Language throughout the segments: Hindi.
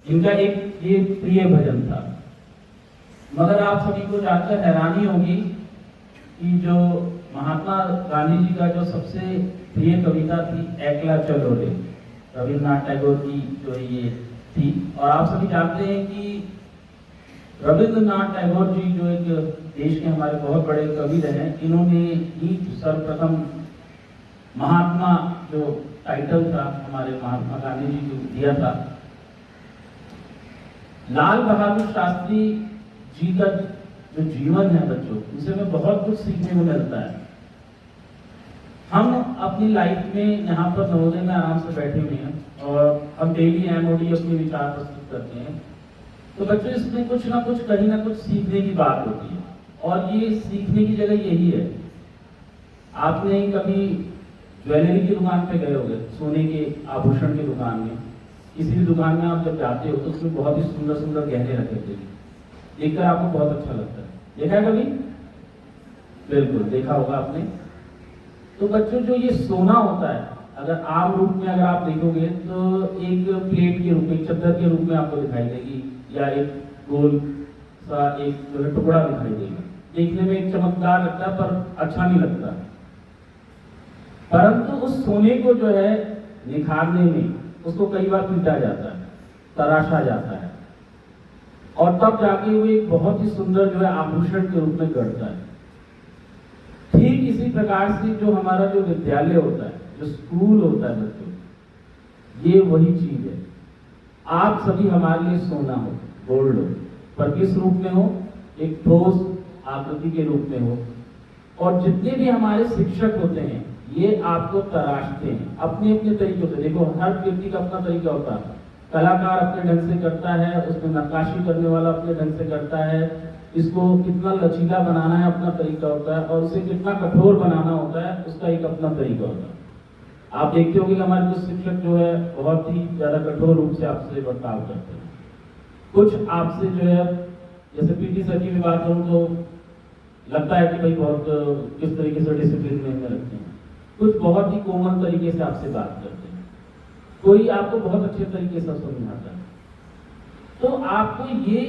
इनका एक ये प्रिय भजन था। मगर आप सभी को जानकर हैरानी होगी कि जो महात्मा गांधी जी का जो सबसे प्रिय कविता थी एकला चलो रे, रविन्द्रनाथ टैगोर की जो ये थी। और आप सभी जानते हैं कि रविन्द्रनाथ टैगोर जी जो एक देश के हमारे बहुत बड़े कवि रहे, इन्होंने ही सर्वप्रथम महात्मा जो टाइटल था हमारे महात्मा गांधी जी को दिया था। लाल बहादुर शास्त्री जी का जो जीवन है बच्चों, उसे में बहुत कुछ सीखने को मिलता है। हम अपनी लाइफ में यहाँ पर नवोदय में आराम से बैठे हुए हैं और हम डेली एमओडी अपने विचार प्रस्तुत करते हैं। तो बच्चों इसमें कुछ ना कुछ कहीं ना कुछ सीखने की बात होती है, और ये सीखने की जगह यही है। आपने कभी ज्वेलरी की दुकान पे गए होंगे, सोने के आभूषण की दुकान में, किसी भी दुकान में आप जब जाते हो तो उसमें बहुत ही सुंदर सुंदर गहने रखे थे, देखकर आपको बहुत अच्छा लगता है। देखा है कभी? बिल्कुल देखा होगा आपने। तो बच्चों जो ये सोना होता है, अगर आम रूप में अगर आप देखोगे तो एक प्लेट के रूप में, चद्दर के रूप में आपको दिखाई देगी, या एक गोल सा एक जो है टुकड़ा दिखाई देगा। देखने में एक चमकदार लगता है पर अच्छा नहीं लगता। परंतु उस सोने को जो है निखारने में उसको कई बार पीटा जाता है, तराशा जाता है, और तब जाके वो एक बहुत ही सुंदर जो है आभूषण के रूप में गढ़ता है। ठीक इसी प्रकार से जो हमारा जो विद्यालय होता है, जो स्कूल होता है बच्चों, ये वही चीज है। आप सभी हमारे लिए सोना हो, गोल्ड हो, पर किस रूप में हो? एक ठोस आकृति के रूप में हो। और जितने भी हमारे शिक्षक होते हैं ये आपको तराशते हैं अपने अपने तरीकों से। देखो हर व्यक्ति का अपना तरीका होता है। कलाकार अपने ढंग से करता है, उसमें नक्काशी करने वाला अपने ढंग से करता है, इसको कितना लचीला बनाना है अपना तरीका होता है, और उसे कितना कठोर बनाना होता है उसका एक अपना तरीका होता है। आप देखते होंगे कि हमारे कुछ शिक्षक जो है बहुत ही ज्यादा कठोर रूप से आपसे बर्ताव करते हैं। कुछ आपसे जो है, जैसे पीटी सर की भी बात करूं तो लगता है कि भाई बहुत किस तरीके से डिसिप्लिन में रखते हैं। कुछ बहुत ही कोमल तरीके से आपसे बात करते हैं, कोई आपको बहुत अच्छे तरीके से समझाता है। तो आपको ये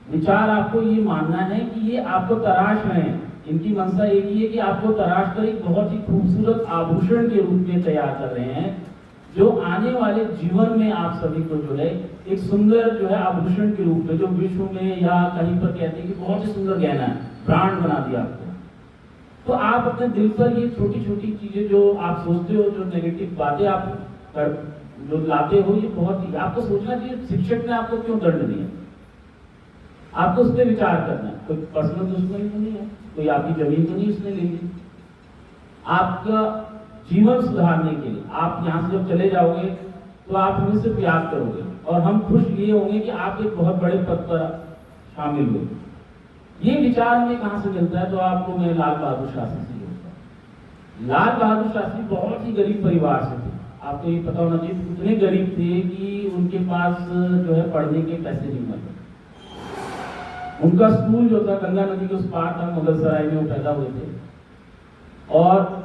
विचार, आपको ये मानना है कि ये आपको तराश रहे हैं। इनकी मंशा एक ही है कि आपको तराश कर एक बहुत ही खूबसूरत आभूषण के रूप में तैयार कर रहे हैं, जो आने वाले जीवन में आप सभी को जो है एक सुंदर जो है आभूषण के रूप में, जो विश्व में या कहीं पर कहते हैं कि बहुत ही सुंदर गहना है, ब्रांड बना दिया आपको। तो आप अपने दिल पर ये छोटी छोटी चीजें जो आप सोचते हो, जो नेगेटिव बातें आप जो लाते हो, ये बहुत ही आपको सोचना चाहिए शिक्षक ने आपको क्यों दंड दिया। आपको उस पर विचार करना है। कोई पर्सनल दुश्मनी तो नहीं है, कोई आपकी जमीन तो नहीं उसने ले ली। आपका जीवन सुधारने के लिए आप यहाँ से जब चले जाओगे तो आप हमें सिर्फ याद करोगे, और हम खुश ये होंगे कि आप एक बहुत बड़े पद पर शामिल हुए। ये विचार हमें कहाँ से मिलता है? तो आपको मैं लाल बहादुर शास्त्री से जोड़ता हूँ। लाल बहादुर शास्त्री बहुत ही गरीब परिवार से थे। आपको ये पता होना चाहिए इतने गरीब थे कि उनके पास जो है पढ़ने के पैसे नहीं मिलते। उनका स्कूल जो था गंगा नदी के उस पार था, मुगलसराय में वो पैदा हुए थे। और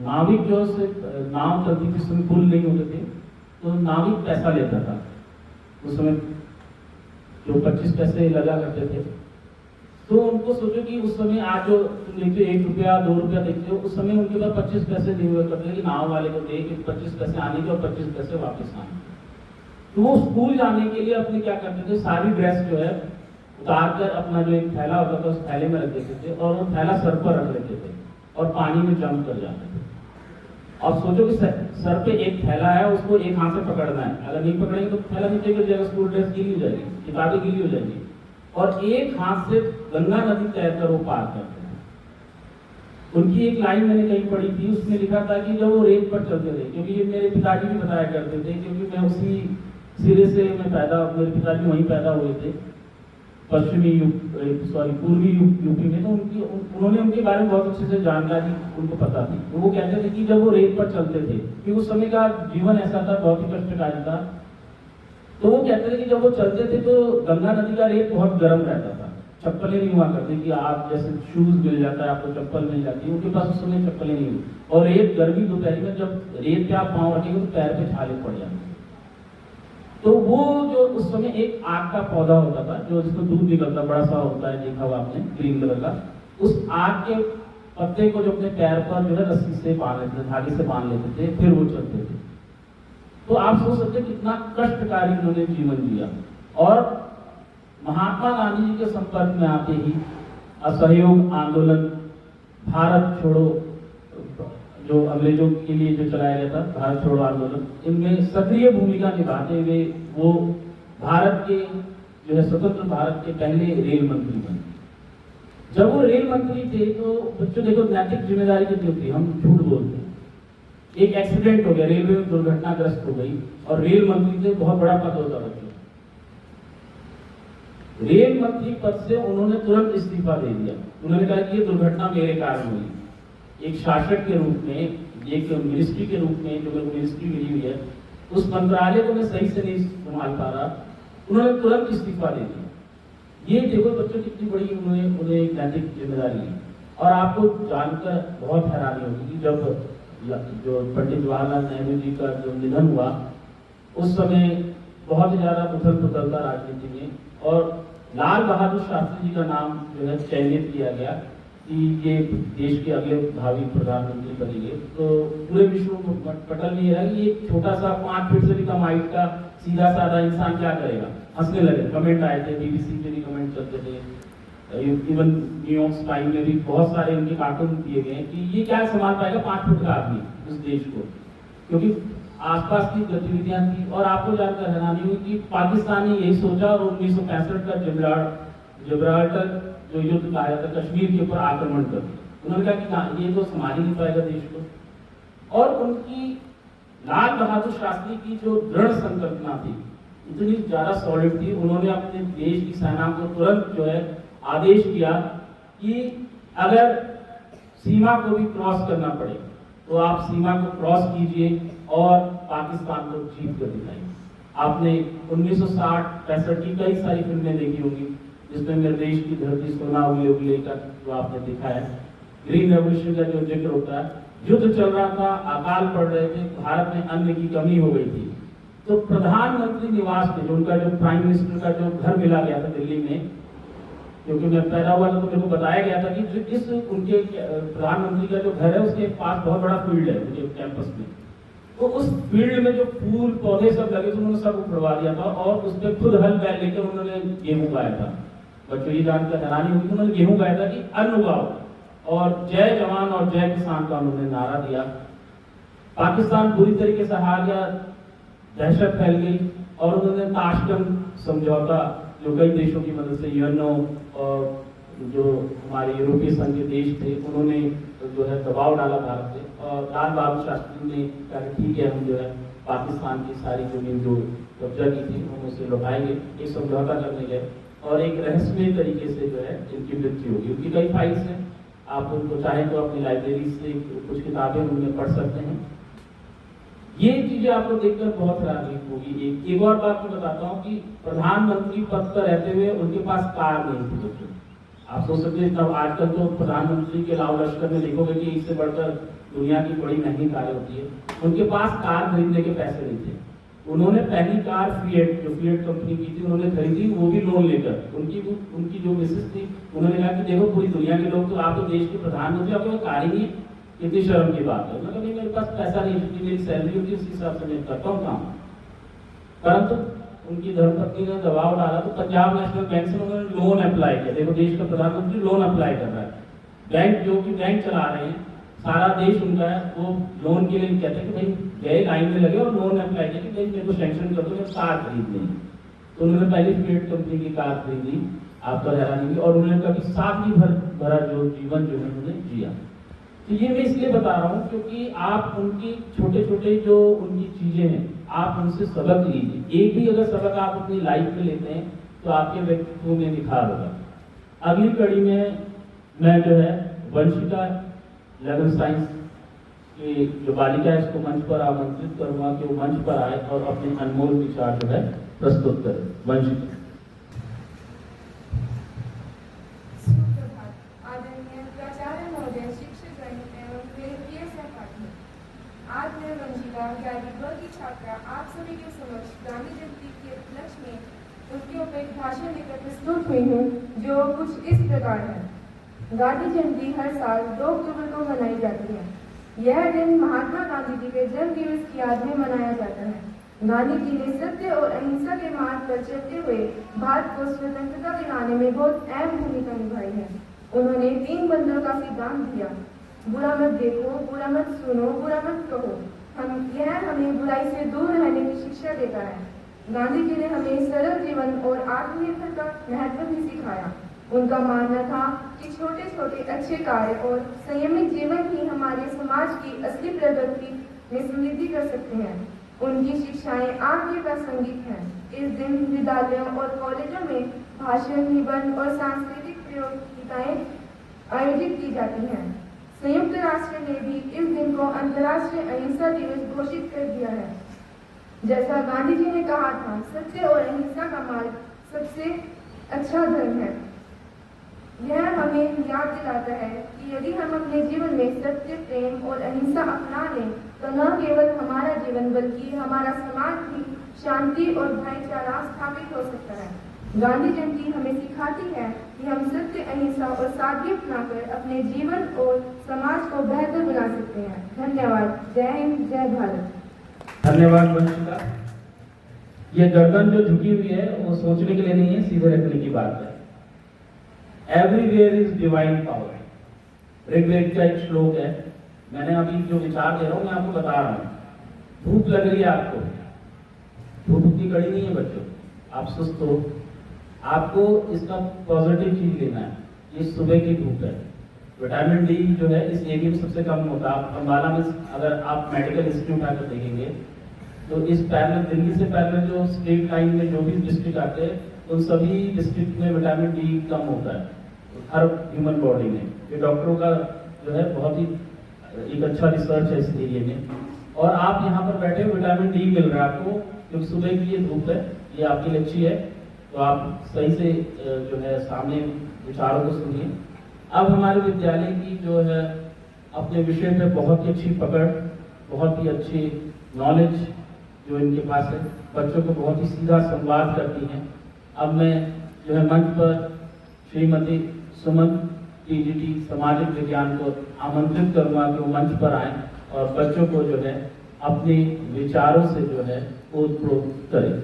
नाविक जो से नाव चलती थी, उसमें पुल नहीं होते थे, तो नाविक पैसा लेता था उस समय, जो 25 पैसे लगा करते थे। तो उनको सोचो कि उस समय आज जो तुम देखते हो 1 रुपया 2 रुपया देखते हो, उस समय उनके पास 25 पैसे नहीं हुआ करते कि नाव वाले को दे कि 25 पैसे आने के और 25 पैसे वापस आने। तो वो स्कूल जाने के लिए अपने क्या करते थे, सारी ड्रेस जो है उतार कर अपना जो एक थैला होता था उस थैले में रख देते थे, और वो थैला सर पर रख लेते थे और पानी में जंप कर जाते थे। अब सोचो कि सर पे एक थैला है, उसको एक हाथ से पकड़ना है, अगर नहीं पकड़ेंगे तो थैला नीचे गिर जाएगा, स्कूल ड्रेस गीली हो जाएगी, किताबें गीली हो जाएगी, और एक हाथ से गंगा नदी तैरकर वो पार करते हैं। उनकी एक लाइन मैंने कहीं पढ़ी थी, उसमें लिखा था कि जब वो रेत पर चलते थे, क्योंकि ये मेरे पिताजी भी बताया करते थे, क्योंकि मैं उसी सिरे से मेरे पिताजी वहीं पैदा हुए थे, पूर्वी यूपी में। तो उन्होंने उनके बारे में बहुत अच्छे से जानकारी उनको पता थी। तो वो कहते थे कि जब वो रेत पर चलते थे, क्योंकि उस समय का जीवन ऐसा था, बहुत ही कष्टकारी था, तो वो कहते थे कि जब वो चलते थे तो गंगा नदी का रेत बहुत गर्म रहता था, चप्पलें नहीं हुआ करती कि आप जैसे शूज मिल जाता है आपको चप्पल मिल जाती है, उनके पास उस समय चप्पलें नहीं हुई। और रेत गर्मी दोपहर में जब रेत पे आप पाँव रखेंगे तो पैर पे छाले पड़ जाते। तो वो जो उस समय एक आग का पौधा होता था जो जिसमें दूध निकलता, बड़ा सा होता है, देखा हुआ आपने, ग्रीन कलर का। उस आग के पत्ते को जो अपने पैर पर जो है रस्सी से बांध लेते थे, धागे से बांध लेते थे, फिर वो चलते थे। तो आप सोच सकते हैं कितना कष्टकारी उन्होंने जीवन जिया। और महात्मा गांधी जी के संपर्क में आते ही असहयोग आंदोलन, भारत छोड़ो, जो अंग्रेजों के लिए जो चलाया गया था भारत छोड़ो आंदोलन, इनमें सक्रिय भूमिका निभाते हुए वो भारत के जो है स्वतंत्र भारत के पहले रेल मंत्री बने। जब वो रेल मंत्री थे तो बच्चों देखो नैतिक जिम्मेदारी कितनी होती है, हम झूठ बोलते हैं। एक एक्सीडेंट हो गया, रेलवे में दुर्घटनाग्रस्त हो गई, और रेल मंत्री थे, बहुत बड़ा पद होता बच्चों। रेल मंत्री पद से उन्होंने तुरंत इस्तीफा दे दिया। उन्होंने कहा कि ये दुर्घटना मेरे कारण हुई। एक शासक के रूप में, एक मिनिस्ट्री के रूप में जो मेरे को मिनिस्ट्री मिली हुई है, उस मंत्रालय को मैं सही से नहीं संभाल पा रहा, उन्होंने तुरंत इस्तीफा दे दिया। ये देखो बच्चों कितनी बड़ी उन्हें एक नैतिक जिम्मेदारी है। और आपको जानकर बहुत हैरानी होगी कि जब जो पंडित जवाहरलाल नेहरू जी का जो निधन हुआ, उस समय बहुत ही ज्यादा उथल पुथल था राजनीति में, और लाल बहादुर शास्त्री जी का नाम जो है चयनित किया गया कि ये देश के अगले भावी प्रधानमंत्री बनेंगे। तो पूरे विश्व पटल में यह है कि ये छोटा सा 5 फीट से भी कम हाइट का सीधा साधा इंसान क्या करेगा, हंसने लगे। कमेंट आए थे, बीबीसी पे भी कमेंट चलते थे, इवन न्यूयॉर्क टाइम में भी बहुत सारे उनके कार्टून दिए गए कि ये क्या संभाल पाएगा 5 फुट का आदमी उस देश को, क्योंकि आसपास की गतिविधियां थी। और आपको जानकर हैरानी हुई कि पाकिस्तान ने यही सोचा और 1965 का जिब्राल्टर जो युद्ध कहा जाता है, कश्मीर के ऊपर आक्रमण कर दिया। उन्होंने कहा कि ये तो संभाल ही नहीं पाएगा देश को। और उनकी लाल बहादुर शास्त्री की जो दृढ़ संकल्पना थी, इतनी ज्यादा सॉलिड थी, उन्होंने अपने देश की सेना को तुरंत जो है आदेश किया कि अगर सीमा को भी क्रॉस करना पड़े तो आप सीमा को क्रॉस कीजिए और पाकिस्तान को जीत कर दिखाइए। आपने 1960-65 की कई सारी फिल्में देखी होंगी जिसमें मेरे देश की धरती सोना उगले उगले का जो आपने दिखाया है, ग्रीन रेवोल्यूशन का जो जिक्र होता है। युद्ध चल रहा था, अकाल पड़ रहे थे, भारत में अन्न की कमी हो गई थी। तो प्रधानमंत्री निवास में जो उनका जो प्राइम मिनिस्टर का जो घर मिला गया था दिल्ली में, क्योंकि मैं पैदा हुआ था तो मेरे को बताया गया था कि जिस उनके प्रधानमंत्री का जो घर है उसके पास बहुत बड़ा फील्ड है उनके कैंपस में। तो उस फील्ड में जो फूल पौधे सब लगे थे उन्होंने सब उखड़वा दिया था और उस पर खुद हल बैल लेकर उन्होंने गेहूं उगाया था। बच्चों ये जानकर हैरानी हुई, उन्होंने गेहूं उगाया था कि अन्न उगाओ, और जय जवान और जय किसान का उन्होंने नारा दिया। पाकिस्तान बुरी तरीके से हार गया, दहशत फैल गई, और उन्होंने ताशकंद समझौता जो कई देशों की मदद से यूएनओ और जो हमारे यूरोपीय संघ के देश थे उन्होंने जो है दबाव डाला भारत पे, और लाल बहादुर शास्त्री ने कहा ठीक है हम जो है पाकिस्तान की सारी जमीन जो कब्जा की थी हम उसे लौटाएंगे। एक समझौता करने गए और एक रहस्यमय तरीके से जो है इनकी मृत्यु होगी। उनकी कई फाइल्स हैं, आप उनको चाहें तो अपनी लाइब्रेरी से कुछ किताबें उनमें पढ़ सकते हैं। ये चीजें आपको देखकर बहुत हैरानी होगी। एक और बात मैं बताता हूँ कि प्रधानमंत्री पद पर रहते हुए उनके पास कार नहीं थी बच्चों। आप सोच सकते हैं तब आजकल तो प्रधानमंत्री के लाव लश्कर में देखोगे कि इससे बढ़कर दुनिया की बड़ी महंगी कारें होती है, उनके पास कार खरीदने के पैसे नहीं थे। उन्होंने पहली कार फिएट, जो फिएट कंपनी की थी, उन्होंने खरीदी, वो भी लोन लेकर। उनकी जो मिसेस थी उन्होंने कहा कि देखो पूरी दुनिया के लोग तो आप तो देश के प्रधानमंत्री, आपके पास कार ही नहीं, कितनी शर्म की बात है। मतलब मेरे पास पैसा नहीं, जितनी मेरी सैलरी होती है उस हिसाब से मैं करता हूँ काम। परंतु उनकी धर्मपत्नी ने दबाव डाला तो पंजाब नेशनल बैंक से उन्होंने लोन अप्लाई किया। देखो देश का प्रधानमंत्री लोन अप्लाई कर रहा है, बैंक जो कि बैंक चला रहे हैं, सारा देश उनका है, वो लोन के लिए कहते हैं कि भाई गए लाइन में लगे और लोन अप्लाई किया कि भाई मेरे को सैंक्शन कर दो, मैं कार खरीदनी है। तो उन्होंने पहली फिएट कंपनी की कार खरीदी, आपको हैरानी हुई, और उन्होंने कभी सादगी भरा जो जीवन जो है उन्होंने जिया। तो ये मैं इसलिए बता रहा हूँ क्योंकि आप उनकी छोटे छोटे जो उनकी चीजें हैं आप उनसे सबक लीजिए। एक भी अगर सबक आप अपनी लाइफ में लेते हैं तो आपके व्यक्तित्व में निखार होगा। अगली कड़ी में मैं जो है वंशिका लेवल साइंस की जो बालिका है इसको मंच पर आमंत्रित करूंगा कि वो मंच पर आए और अपने अनमोल विचार जो है प्रस्तुत करें। वंशिका। आज मैं वंशिका 11वीं की छात्रा आप सभी के समक्ष गांधी जयंती के उपलक्ष्य में भाषण लेकर प्रस्तुत हुई हूँ, जो कुछ इस प्रकार है। गांधी जयंती हर साल 2 अक्टूबर को मनाई जाती है। यह दिन महात्मा गांधी जी के जन्म दिवस की याद में मनाया जाता है। गांधी जी ने सत्य और अहिंसा के मार्ग पर चलते हुए भारत को स्वतंत्रता दिलाने में बहुत अहम भूमिका निभाई है। उन्होंने 3 बंधनों का सिद्धांत दिया: बुरा मत देखो, बुरा मत सुनो, बुरा मत कहो। यह हमें बुराई से दूर रहने की शिक्षा देता है। गांधी जी ने हमें सरल जीवन और आत्मनिर्भर का महत्व भी सिखाया। उनका मानना था कि छोटे छोटे अच्छे कार्य और संयमित जीवन ही हमारे समाज की असली प्रगति में समृद्धि कर सकते हैं। उनकी शिक्षाएं आज भी प्रासंगिक हैं। इस दिन विद्यालयों और कॉलेजों में भाषण, निबंध और सांस्कृतिक प्रतियोगिताएं आयोजित की जाती हैं। संयुक्त राष्ट्र ने भी इस दिन को अंतर्राष्ट्रीय अहिंसा दिवस घोषित कर दिया है। जैसा गांधी जी ने कहा था, सत्य और अहिंसा का मार्ग सबसे अच्छा धर्म है। यह हमें याद दिलाता है कि यदि हम अपने जीवन में सत्य, प्रेम और अहिंसा अपना लें तो न केवल हमारा जीवन बल्कि हमारा समाज भी शांति और भाईचारा स्थापित हो सकता है। गांधी जयंती हमें सिखाती है कि हम सत्य, अहिंसा और सादगी अपनाकर अपने जीवन और समाज को बेहतर बना सकते हैं। धन्यवाद। जय हिंद, जय भारत। धन्यवाद वंशिका। ये गर्दन जो झुकी हुई है वो सोचने के लिए नहीं है, सीधे रखने की बात है। Everywhere is divine power. Rigveda का एक श्लोक है। मैंने अभी जो विचार दे रहा हूँ मैं आपको बता रहा हूँ। भूख लग रही है आपको, भूख की कड़ी नहीं है बच्चों, आप सुस्त हो, आपको इसका पॉजिटिव चीज लेना है। ये सुबह की धूप है। विटामिन डी जो है इस एरिया में सबसे कम होता है। आप अम्बाला में अगर आप मेडिकल इंस्टीट्यूट आकर देखेंगे तो इस पैरेलल, दिल्ली से पैरेलल जो स्टेट लाइन में जो भी डिस्ट्रिक्ट आते हैं उन सभी डिस्ट्रिक्ट में विटामिन डी कम होता है हर ह्यूमन बॉडी में। ये डॉक्टरों का जो है बहुत ही एक अच्छा रिसर्च है इस एरिया में। और आप यहाँ पर बैठे विटामिन डी मिल रहा है आपको, क्योंकि सुबह की ये धूप है, ये आपकी लच्छी है, तो आप सही से जो है सामने विचारों को सुनिए। अब हमारे विद्यालय की जो है अपने विषय पे बहुत ही अच्छी पकड़, बहुत ही अच्छी नॉलेज जो इनके पास है, बच्चों को बहुत ही सीधा संवाद करती हैं। अब मैं जो है मंच पर श्रीमती सुमन टीजीटी सामाजिक विज्ञान को आमंत्रित करूंगा कि वो मंच पर आए और बच्चों को जो है अपने विचारों से जो है ओतप्रोत करें।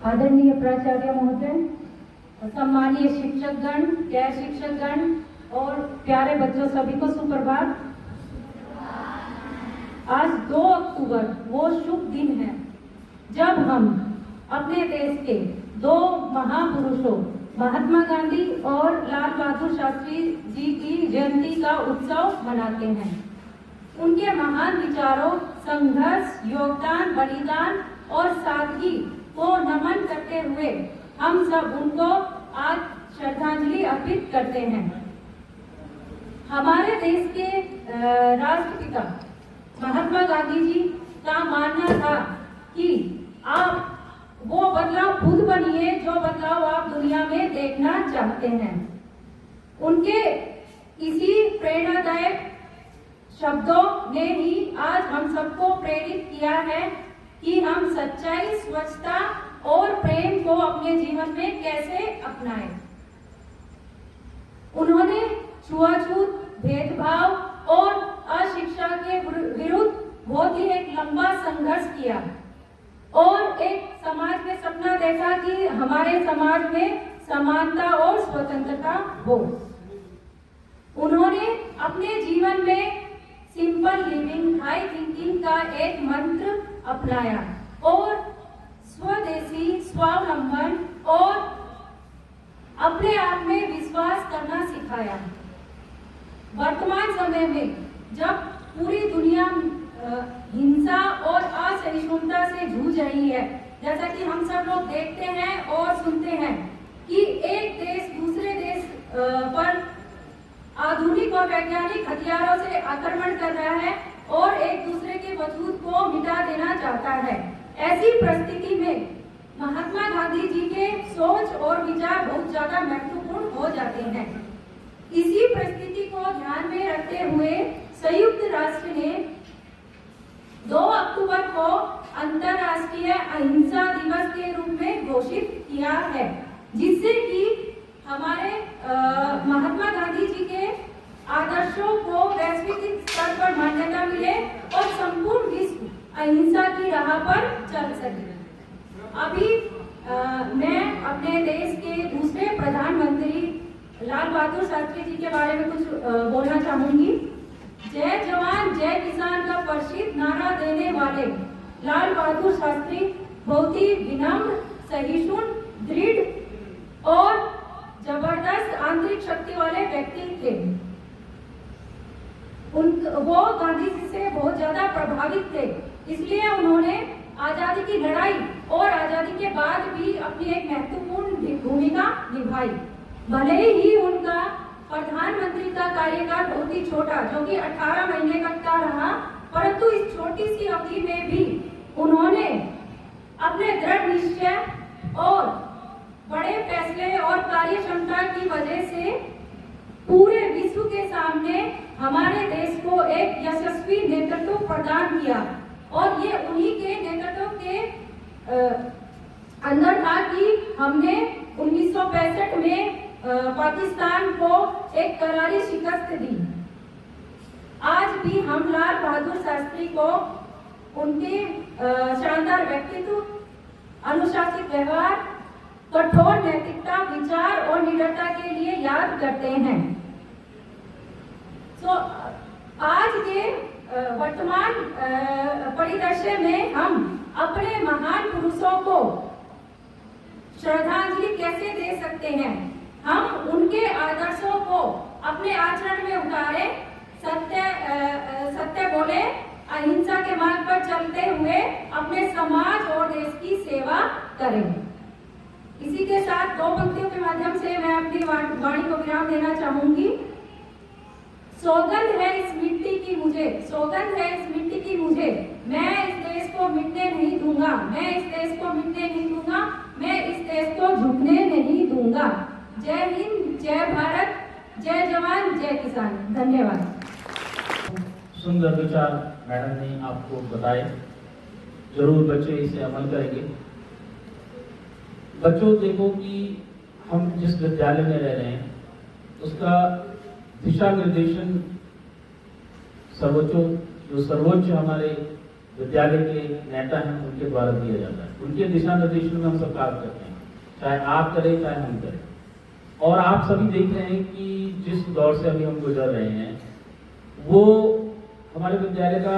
आदरणीय प्राचार्य महोदय, सम्मानीय शिक्षकगण, गैर शिक्षकगण और प्यारे बच्चों, सभी को सुप्रभात। आज 2 अक्टूबर वो शुभ दिन है जब हम अपने देश के 2 महापुरुषों महात्मा गांधी और लाल बहादुर शास्त्री जी की जयंती का उत्सव मनाते हैं। उनके महान विचारों, संघर्ष, योगदान, बलिदान और सादगी को नमन करते हुए हम सब उनको आज श्रद्धांजलि अर्पित करते हैं। हमारे देश के राष्ट्रपिता महात्मा गांधी जी का मानना था कि आप वो बदलाव खुद बनिए जो बदलाव आप दुनिया में देखना चाहते हैं। उनके इसी प्रेरणादायक शब्दों ने ही आज हम सबको प्रेरित किया है कि हम सच्चाई, स्वच्छता और प्रेम को अपने जीवन में कैसे अपनाएं। उन्होंने छुआछूत, भेदभाव और अशिक्षा के विरुद्ध बहुत ही एक लंबा संघर्ष किया और एक समाज में सपना देखा कि हमारे समाज में समानता और स्वतंत्रता हो। उन्होंने अपने जीवन में सिंपल लिविंग, हाई थिंकिंग का एक मंत्र अपनाया और स्वदेशी, स्वावलंबन और अपने आप में विश्वास करना सिखाया। वर्तमान समय में जब पूरी दुनिया हिंसा और असहिष्णुता से जूझ रही है, जैसा कि हम सब लोग देखते हैं और सुनते हैं कि एक देश दूसरे देश पर आधुनिक और वैज्ञानिक हथियारों से आक्रमण कर रहा है और एक दूसरे के वजूद को मिटा देना चाहता है। ऐसी परिस्थिति में महात्मा गांधी जी के सोच और विचार बहुत ज्यादा महत्वपूर्ण हो जाते हैं। इसी परिस्थिति को ध्यान में रखते हुए संयुक्त राष्ट्र ने 2 अक्टूबर को अंतर्राष्ट्रीय अहिंसा दिवस के रूप में घोषित किया है, जिससे कि हमारे महात्मा गांधी जी के आदर्शों को वैश्विक स्तर पर मान्यता मिले और संपूर्ण विश्व अहिंसा की राह पर चल सके। अभी मैं अपने देश के दूसरे प्रधानमंत्री लाल बहादुर शास्त्री जी के बारे में कुछ बोलना चाहूंगी। जय जवान जय किसान का प्रसिद्ध नारा देने वाले लाल बहादुर शास्त्री बहुत ही विनम्र, सहिष्णु, दृढ़ और जबरदस्त आंतरिक शक्ति वाले व्यक्ति थे। वो गांधी जी से बहुत ज्यादा प्रभावित थे, इसलिए उन्होंने आजादी की लड़ाई और आजादी के बाद भी अपनी एक महत्वपूर्ण भूमिका निभाई। भले ही उनका प्रधानमंत्री का कार्यकाल बहुत ही छोटा, जो कि 18 महीने का रहा, परंतु इस छोटी सी अवधि में भी उन्होंने अपने दृढ़ निश्चय और बड़े फैसले और कार्य क्षमता की वजह से पूरे विश्व के सामने हमारे देश को एक यशस्वी नेतृत्व प्रदान किया। और ये उन्हीं के नेतृत्व के अंदर था कि हमने 1965 में पाकिस्तान को एक करारी शिकस्त दी। आज भी हम लाल बहादुर शास्त्री को उनके शानदार व्यक्तित्व, अनुशासित व्यवहार, कठोर नैतिकता, विचार और निडरता के लिए याद करते हैं। तो आज के वर्तमान परिदृश्य में हम अपने महान पुरुषों को श्रद्धांजलि कैसे दे सकते हैं? हम उनके आदर्शों को अपने आचरण में उतारे, सत्य बोले, अहिंसा के मार्ग पर चलते हुए अपने समाज और देश की सेवा करें। इसी के साथ दो पंक्तियों के माध्यम से मैं अपनी वाणी को विराम देना चाहूंगी। सौगंध है इस मिट्टी की मुझे, सौगंध है इस मिट्टी की मुझे, मैं इस देश को मिटने नहीं दूंगा, मैं इस देश को मिटने नहीं दूंगा, मैं इस देश को झुकने नहीं दूंगा। जय हिंद, जय भारत, जय जवान, जय किसान। धन्यवाद। सुंदर विचार मैडम ने आपको बताए, जरूर बच्चे इसे अमल करेंगे। बच्चों, देखो कि हम जिस विद्यालय में रह रहे हैं उसका दिशा निर्देशन सर्वोच्च हमारे विद्यालय के नेता हैं उनके द्वारा दिया जाता है। उनके दिशा निर्देशन में हम सब कार्य करते हैं, चाहे आप करें चाहे हम करें। और आप सभी देख रहे हैं कि जिस दौर से अभी हम गुजर रहे हैं वो हमारे विद्यालय का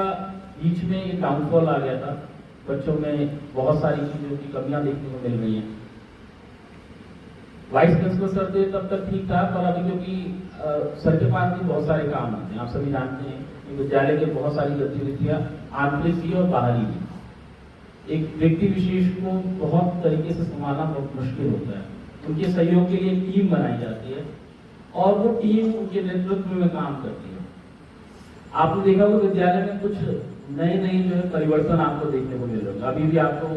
बीच में एक डाउनफॉल आ गया था। बच्चों में बहुत सारी चीजों की कमियां देखने को मिल रही हैं। वाइस प्रिंसिपल सर थे तब तक ठीक था, पर अभी क्योंकि सर के पास भी बहुत सारे काम आते हैं, आप सभी जानते हैं कि विद्यालय के बहुत सारी गतिविधियां आंतरिक भी और बाहरी भी। एक व्यक्ति विशेष को बहुत तरीके से संभालना बहुत मुश्किल होता है। उनके सहयोग के लिए एक टीम बनाई जाती है और वो टीम उनके नेतृत्व में काम करती है। आपने देखा वो विद्यालय में कुछ नए जो है परिवर्तन आपको देखने को मिल रहे होंगे। अभी भी आपको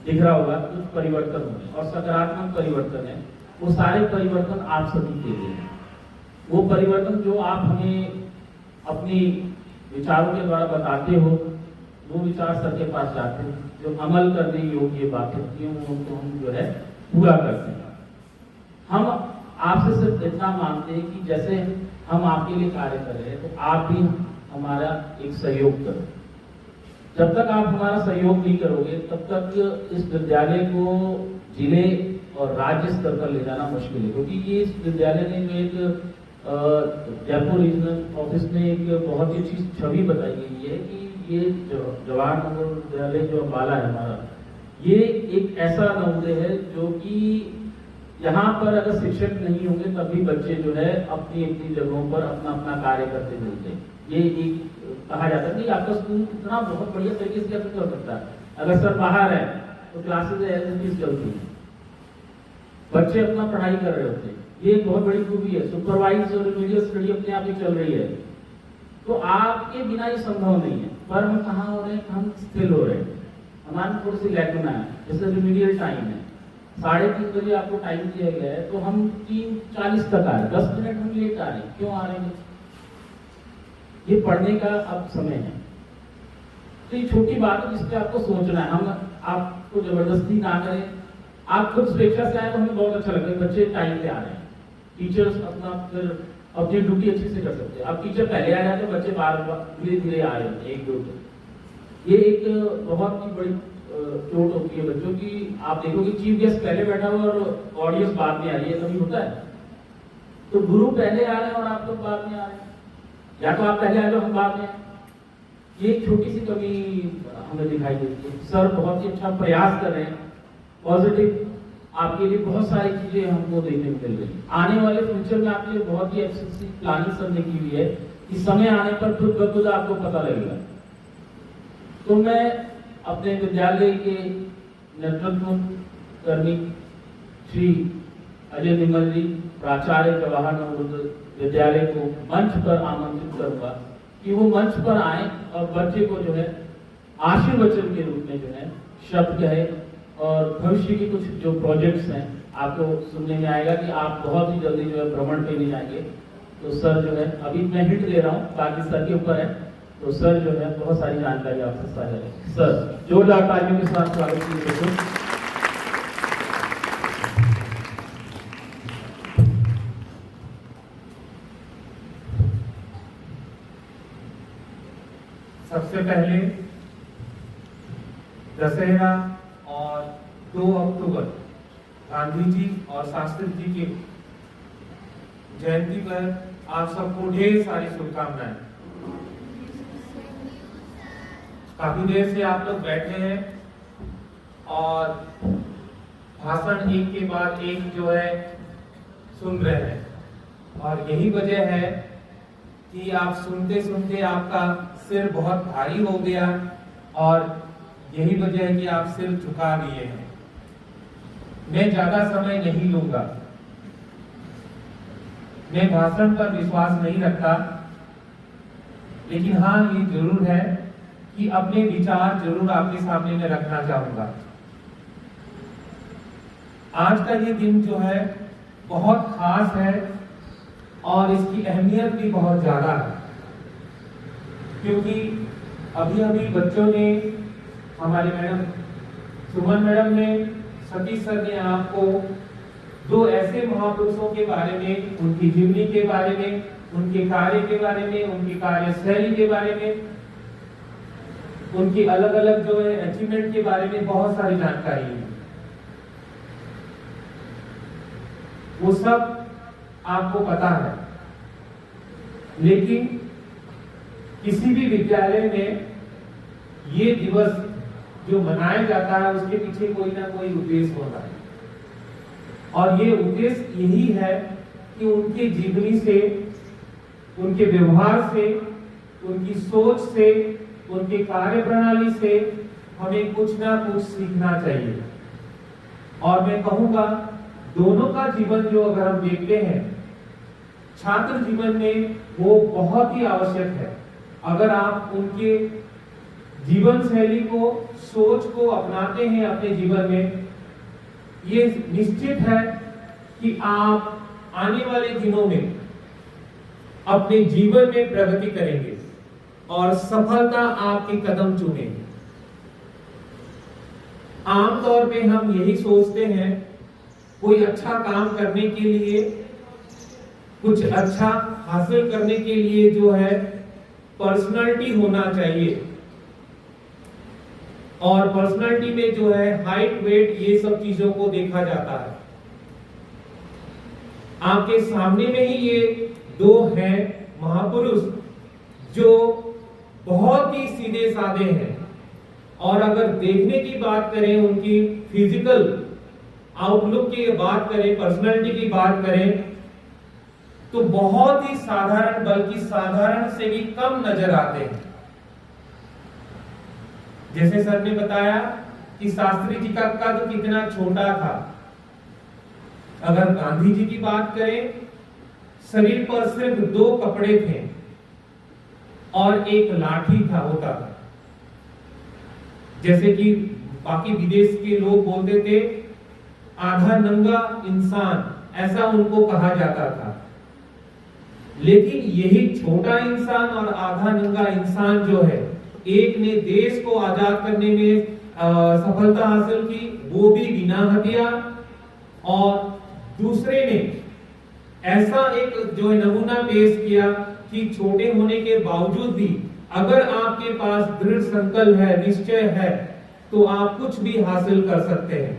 दिख रहा होगा कुछ परिवर्तन होंगे और सकारात्मक परिवर्तन है। वो सारे परिवर्तन आप सभी के लिए हैं। वो परिवर्तन जो आप हमें अपनी विचारों के द्वारा बताते हो, वो विचार सर के पास जाते हैं, जो अमल करने योग्य बातें होती हैं उनको हम जो है पूरा करते हैं। हम आपसे सिर्फ इतना मांगते हैं कि जैसे हम आपके लिए कार्य कर रहे हैं तो आप भी हमारा एक सहयोग करो। जब तक आप हमारा सहयोग नहीं करोगे तब तक इस विद्यालय को जिले और राज्य स्तर पर ले जाना मुश्किल है, क्योंकि ये इस विद्यालय ने जो एक जयपुर रीजनल ऑफिस में एक बहुत ही अच्छी छवि बताई गई है कि ये जवाहर नवोदय विद्यालय जो अम्बाला है हमारा, ये एक ऐसा नवोदय है जो कि यहाँ पर अगर शिक्षक नहीं होंगे तब भी बच्चे जो है अपनी अपनी जगहों पर अपना अपना कार्य करते मिलते हैं। ये एक कहा जाता है कि आपका स्कूल इतना बहुत बढ़िया तरीके से कैसे कर सकता है। अगर सर बाहर है तो क्लासेज ऐसे चलती है, बच्चे अपना पढ़ाई कर रहे होते हैं। ये एक बहुत बड़ी खूबी है। सुपरवाइज और रिलीजियस स्टडी अपने आप ही चल रही है, तो आपके बिना ये संभव नहीं है। पर हम कहाँ हो रहे हैं, हम स्थिर हो रहे हैं। हमारे थोड़ी सी लैकुना है, जैसे रिमीडियल टाइम है 3:30 बजे आपको टाइम दिया गया है, तो हम 3:40 तक आ रहे हैं, 10 मिनट हम लेट आ रहे हैं। क्यों आ रहे हैं? ये पढ़ने का अब समय है। तो ये छोटी बात है जिस पे आपको सोचना है। हम आपको जबरदस्ती ना करें, आप खुद स्वेच्छा से आए तो हमें बहुत अच्छा लगता है, बच्चे टाइम पे आ रहे हैं, टीचर्स अपना फिर अपनी ड्यूटी अच्छे से कर सकते हैं। अब टीचर पहले आ जाते हैं, बच्चे बार बार धीरे धीरे आ रहे हैं एक दो दिन। ये एक बहुत ही बड़ी चोट होती है बच्चों की। आप देखोगे चीफ गेस्ट पहले बैठा हुआ और ऑडियंस बाद में आ रही है, कभी होता है? तो गुरु पहले आ रहे हैं और आप लोग बाद में आ रहे हैं, या तो आप पहले आ जाओ हम बाद में। ये एक छोटी सी कमी हमें दिखाई देती है। सर बहुत ही अच्छा प्रयास कर रहे हैं, पॉजिटिव आपके लिए बहुत सारी चीजें हमको देखने को मिल रही है। आने वाले फ्यूचर में आपके लिए बहुत ही अच्छी प्लानिंग सर ने की हुई है कि समय आने पर खुद ब खुद आपको पता लगेगा। तो मैं अपने विद्यालय के नेतृत्व कर्मी श्री अजय निमल जी, प्राचार्य जवाहर नवोदय विद्यालय को मंच पर आमंत्रित करूंगा कि वो मंच पर आए और बच्चे को जो है आशीर्वचन के रूप में जो है शब्द कहे और भविष्य की कुछ जो प्रोजेक्ट्स हैं आपको सुनने में आएगा कि आप बहुत ही जल्दी जो है भ्रमण पे नहीं जाएंगे। तो सर जो है, अभी मैं हिंट दे रहा हूँ ताकि सर के ऊपर है, तो सर जो है बहुत सारी जानकारी आपसे साझा करें। सर जोरदार तालियों के साथ स्वागत कीजिए। सबसे पहले दशहरा और 2 अक्टूबर गांधी जी और शास्त्री जी की जयंती पर आप सबको ढेर सारी शुभकामनाएं। काफी देर से आप लोग बैठे हैं और भाषण एक के बाद एक जो है सुन रहे हैं, और यही वजह है कि आप सुनते सुनते आपका सिर बहुत भारी हो गया, और यही वजह है कि आप सिर झुका लिए हैं। मैं ज्यादा समय नहीं लूंगा। मैं भाषण पर विश्वास नहीं रखता, लेकिन हाँ ये जरूर है कि अपने विचार जरूर आपके सामने में रखना चाहूंगा। आज का ये दिन जो है बहुत खास है और इसकी अहमियत भी बहुत ज्यादा है, क्योंकि अभी अभी बच्चों ने, हमारे मैडम सुमन मैडम ने, सतीश सर ने आपको 2 ऐसे महापुरुषों के बारे में, उनकी जीवनी के बारे में, उनके कार्य के बारे में, उनकी कार्यशैली के बारे में, उनकी अलग अलग जो है अचीवमेंट के बारे में बहुत सारी जानकारी है। वो सब आपको पता है, लेकिन किसी भी विद्यालय में ये दिवस जो मनाया जाता है उसके पीछे कोई ना कोई उद्देश्य होता है, और ये उद्देश्य यही है कि उनके जीवनी से, उनके व्यवहार से, उनकी सोच से, उनके कार्य प्रणाली से हमें कुछ ना कुछ सीखना चाहिए। और मैं कहूंगा दोनों का जीवन जो अगर हम देखते हैं छात्र जीवन में, वो बहुत ही आवश्यक है। अगर आप उनके जीवन शैली को, सोच को अपनाते हैं अपने जीवन में, ये निश्चित है कि आप आने वाले दिनों में अपने जीवन में प्रगति करेंगे और सफलता आपके कदम चूमेंगे। आमतौर पे हम यही सोचते हैं, कोई अच्छा काम करने के लिए, कुछ अच्छा हासिल करने के लिए जो है पर्सनालिटी होना चाहिए, और पर्सनालिटी में जो है हाइट, वेट, ये सब चीजों को देखा जाता है। आपके सामने में ही ये 2 हैं महापुरुष जो बहुत ही सीधे साधे हैं, और अगर देखने की बात करें, उनकी फिजिकल आउटलुक की बात करें, पर्सनालिटी की बात करें, तो बहुत ही साधारण, बल्कि साधारण से भी कम नजर आते हैं। जैसे सर ने बताया कि शास्त्री जी का कद कितना छोटा था। अगर गांधी जी की बात करें, शरीर पर सिर्फ 2 कपड़े थे और एक लाठी था, होता था। जैसे कि बाकी विदेश के लोग बोलते थे आधा नंगा इंसान, ऐसा उनको कहा जाता था। लेकिन यही छोटा इंसान और आधा नंगा इंसान जो है, एक ने देश को आजाद करने में सफलता हासिल की, वो भी बिना हथियार, और दूसरे ने ऐसा एक जो नमूना पेश किया कि छोटे होने के बावजूद भी अगर आपके पास दृढ़ संकल्प है, निश्चय है, तो आप कुछ भी हासिल कर सकते हैं।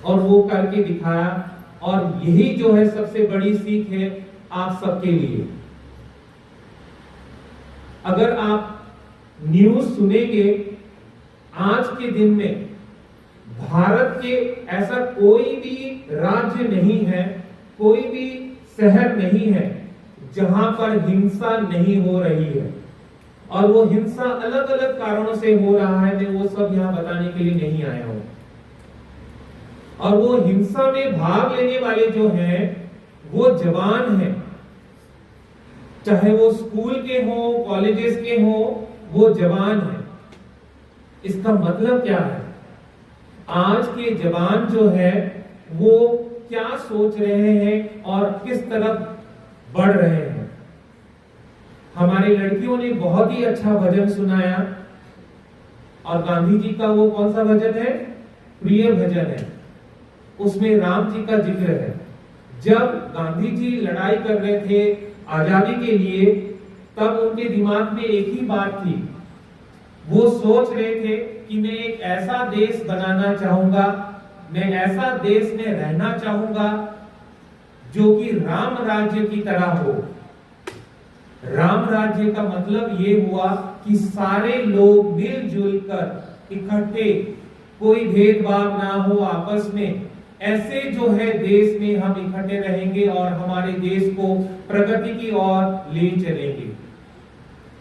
और वो करके दिखाया, और यही जो है सबसे बड़ी सीख है आप सबके लिए। अगर आप न्यूज सुनेंगे, आज के दिन में भारत के ऐसा कोई भी राज्य नहीं है, कोई भी शहर नहीं है जहां पर हिंसा नहीं हो रही है। और वो हिंसा अलग अलग कारणों से हो रहा है, मैं वो सब यहां बताने के लिए नहीं आया हूं। और वो हिंसा में भाग लेने वाले जो हैं वो जवान हैं, चाहे वो स्कूल के हो, कॉलेजेस के हो, वो जवान हैं। इसका मतलब क्या है? आज के जवान जो है वो क्या सोच रहे हैं और किस तरफ बढ़ रहे हैं। हमारी लड़कियों ने बहुत ही अच्छा भजन सुनाया, और गांधी जी का वो कौन सा भजन है? प्रिय भजन है। उसमें राम जी का जिक्र है। जब गांधी जी लड़ाई कर रहे थे आजादी के लिए, तब उनके दिमाग में एक ही बात थी, वो सोच रहे थे कि मैं एक ऐसा देश बनाना चाहूंगा, मैं ऐसा देश में रहना चाहूंगा जो कि राम राज्य की तरह हो। राम राज्य का मतलब ये हुआ कि सारे लोग मिलजुल कर इकट्ठे, कोई भेदभाव ना हो आपस में, ऐसे जो है देश में हम इकट्ठे रहेंगे और हमारे देश को प्रगति की ओर ले चलेंगे।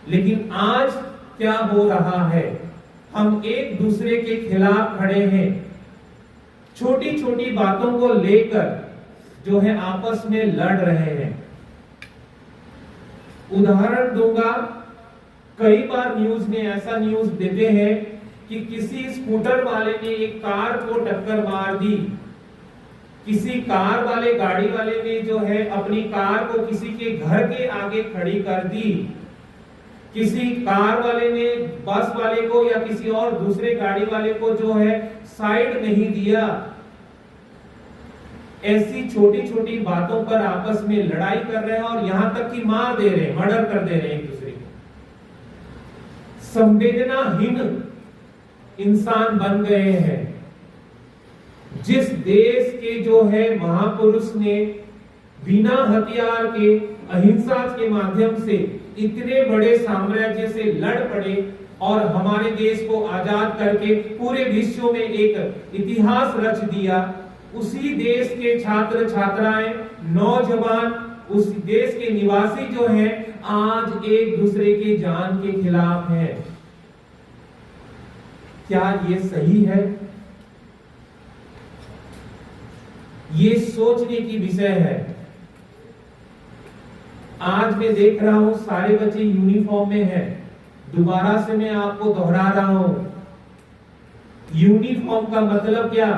लेकिन आज क्या हो रहा है? हम एक दूसरे के खिलाफ खड़े हैं, छोटी छोटी बातों को लेकर जो है आपस में लड़ रहे हैं। उदाहरण दूंगा, कई बार न्यूज में ऐसा न्यूज देते हैं कि किसी स्कूटर वाले ने एक कार को टक्कर मार दी, किसी कार वाले, गाड़ी वाले ने जो है अपनी कार को किसी के घर के आगे खड़ी कर दी, किसी कार वाले ने बस वाले को या किसी और दूसरे गाड़ी वाले को जो है साइड नहीं दिया। ऐसी छोटी छोटी बातों पर आपस में लड़ाई कर रहे हैं और यहां तक कि मार दे रहे हैं, मर्डर कर दे रहे हैं एक दूसरे को। संवेदनाहीन इंसान बन गए हैं। जिस देश के जो है महापुरुष ने बिना हथियार के, अहिंसा के माध्यम से इतने बड़े साम्राज्य से लड़ पड़े और हमारे देश को आजाद करके पूरे विश्व में एक इतिहास रच दिया, उसी देश के छात्र छात्राएं, नौजवान, उस देश के निवासी जो हैं आज एक दूसरे के जान के खिलाफ हैं। क्या ये सही है? ये सोचने की विषय है। आज मैं देख रहा हूं सारे बच्चे यूनिफॉर्म में हैं। दोबारा से मैं आपको दोहरा रहा हूं, यूनिफॉर्म का मतलब क्या?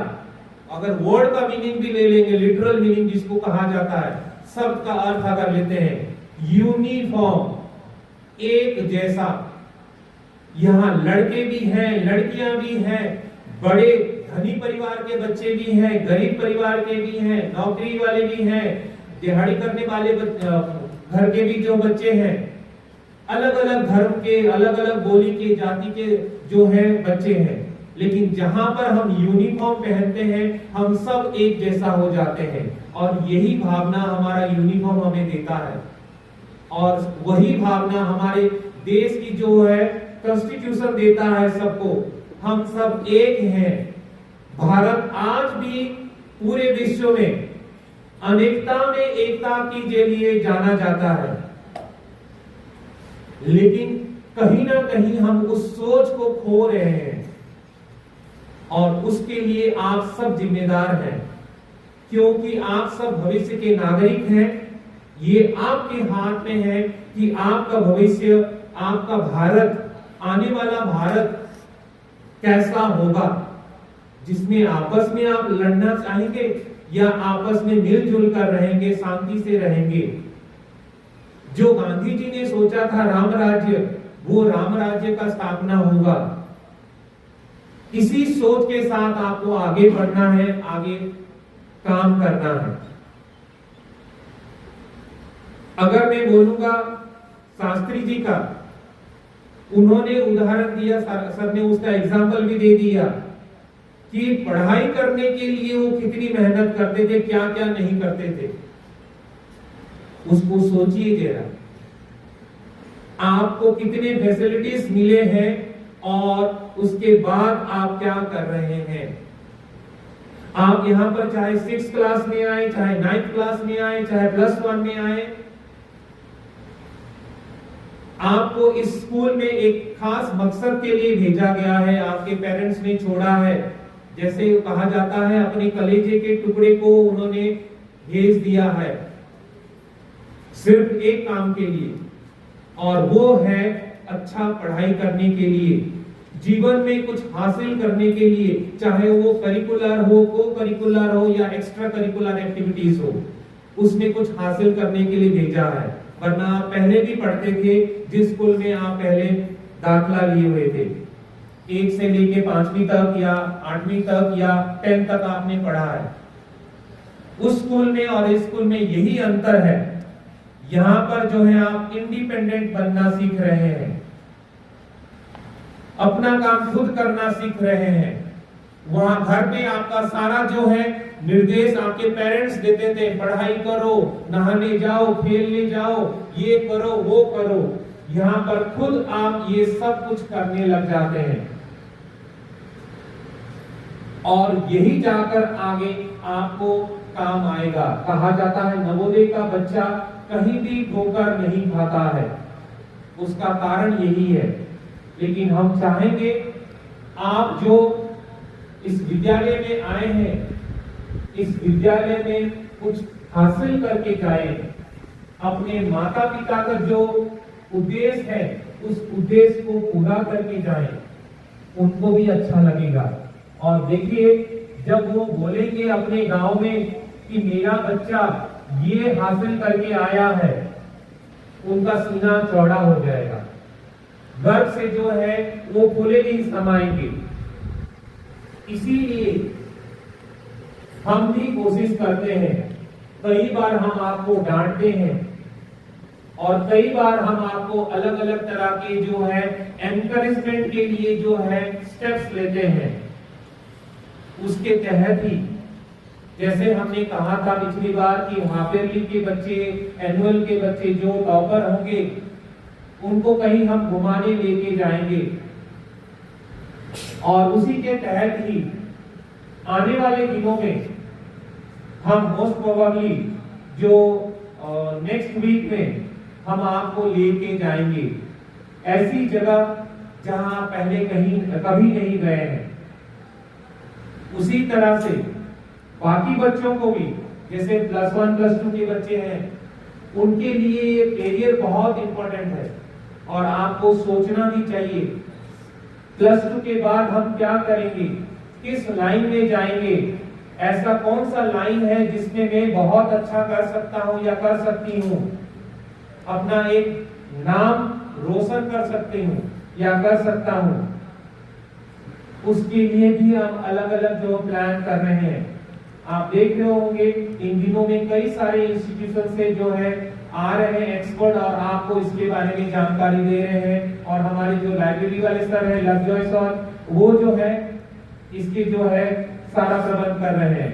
अगर वर्ड का मीनिंग भी ले लेंगे, लिटरल मीनिंग जिसको कहा जाता है, शब्द का अर्थ अगर लेते हैं, यूनिफॉर्म, एक जैसा। यहां लड़के भी हैं, लड़कियां भी हैं, बड़े धनी परिवार के बच्चे भी हैं, गरीब परिवार के भी हैं, नौकरी वाले भी हैं, दिहाड़ी करने वाले घर के भी जो बच्चे हैं, अलग अलग धर्म के, अलग अलग बोली के, जाति के जो है बच्चे हैं। लेकिन जहां पर हम यूनिफॉर्म पहनते हैं, हम सब एक जैसा हो जाते हैं। और यही भावना हमारा यूनिफॉर्म हमें देता है, और वही भावना हमारे देश की जो है कॉन्स्टिट्यूशन देता है सबको। हम सब एक हैं। भारत आज भी पूरे विश्व में अनेकता में एकता के लिए जाना जाता है, लेकिन कहीं ना कहीं हम उस सोच को खो रहे हैं, और उसके लिए आप सब जिम्मेदार हैं, क्योंकि आप सब भविष्य के नागरिक हैं। ये आपके हाथ में है कि आपका भविष्य, आपका भारत, आने वाला भारत कैसा होगा, जिसमें आपस में आप लड़ना चाहेंगे या आपस में मिलजुल कर रहेंगे, शांति से रहेंगे। जो गांधी जी ने सोचा था राम राज्य, वो राम राज्य का स्थापना होगा। इसी सोच के साथ आपको आगे बढ़ना है, आगे काम करना है। अगर मैं बोलूंगा शास्त्री जी का, उन्होंने उदाहरण दिया, सर ने उसका एग्जाम्पल भी दे दिया कि पढ़ाई करने के लिए वो कितनी मेहनत करते थे, क्या क्या नहीं करते थे। उसको सोचिए जरा, आपको कितने फैसिलिटीज मिले हैं और उसके बाद आप क्या कर रहे हैं। आप यहां पर चाहे 6th क्लास में आए, चाहे 9th क्लास में आए, चाहे +1 में आए, आपको इस स्कूल में एक खास मकसद के लिए भेजा गया है, आपके पेरेंट्स ने छोड़ा है। जैसे कहा जाता है, अपने कलेजे के टुकड़े को उन्होंने भेज दिया है सिर्फ एक काम के लिए, और वो है अच्छा पढ़ाई करने के लिए, जीवन में कुछ हासिल करने के लिए, चाहे वो करिकुलर हो, को करिकुलर हो या एक्स्ट्रा करिकुलर एक्टिविटीज हो, उसमें कुछ हासिल करने के लिए भेजा है। वरना आप पहले भी पढ़ते थे जिस स्कूल में आप पहले दाखला लिए हुए थे, 1 से लेके 5वीं तक या 8वीं तक या 10 तक आपने पढ़ा है। उस स्कूल में और इस स्कूल में यही अंतर है, यहाँ पर जो है आप इंडिपेंडेंट बनना सीख रहे हैं, अपना काम खुद करना सीख रहे हैं। वहां घर में आपका सारा जो है निर्देश आपके पेरेंट्स देते थे, पढ़ाई करो, नहाने जाओ, खेलने जाओ, ये करो, वो करो। यहाँ पर खुद आप ये सब कुछ करने लग जाते हैं, और यही जाकर आगे आपको काम आएगा। कहा जाता है नवोदय का बच्चा कहीं भी ठोकर नहीं खाता है, उसका कारण यही है। लेकिन हम चाहेंगे आप जो इस विद्यालय में आए हैं, इस विद्यालय में कुछ हासिल करके जाएं, अपने माता पिता का जो उद्देश्य है उस उद्देश्य को पूरा करके जाएं, उनको भी अच्छा लगेगा। और देखिए, जब वो बोलेंगे अपने गांव में कि मेरा बच्चा ये हासिल करके आया है, उनका सीना चौड़ा हो जाएगा, गर्व से जो है वो फूले नहीं समाएंगे। इसीलिए हम भी कोशिश करते हैं, कई बार हम आपको डांटते हैं और कई बार हम आपको अलग अलग तरह के जो है एनकरेजमेंट के लिए जो है स्टेप्स लेते हैं। उसके तहत ही, जैसे हमने कहा था पिछली बार कि हाफ ईयरली के बच्चे, एनुअल के बच्चे जो टॉपर होंगे, उनको कहीं हम घुमाने लेके जाएंगे, और उसी के तहत ही आने वाले दिनों में हम मोस्ट प्रोबेबली जो नेक्स्ट वीक में हम आपको लेके जाएंगे ऐसी जगह जहां पहले कभी नहीं गए हैं। उसी तरह से बाकी बच्चों को भी, जैसे +1 +2 के बच्चे हैं, उनके लिए ये करियर बहुत इंपॉर्टेंट है और आपको सोचना भी चाहिए +2 के बाद हम क्या करेंगे, किस लाइन में जाएंगे, ऐसा कौन सा लाइन है जिसमें मैं बहुत अच्छा कर सकता हूं या कर सकती हूं, अपना एक नाम रोशन कर सकती हूं या कर सकता हूं। उसके लिए भी हम अलग अलग जो प्लान कर रहे हैं। आप देख रहे होंगे इन दिनों में कई सारे इंस्टीट्यूशन से जो है आ रहे हैं एक्सपर्ट और आपको इसके बारे में जानकारी दे रहे हैं। और हमारे जो लाइब्रेरी वाले सर हैं लवजॉय सर, वो जो है इसके जो है सारा प्रबंध कर रहे हैं।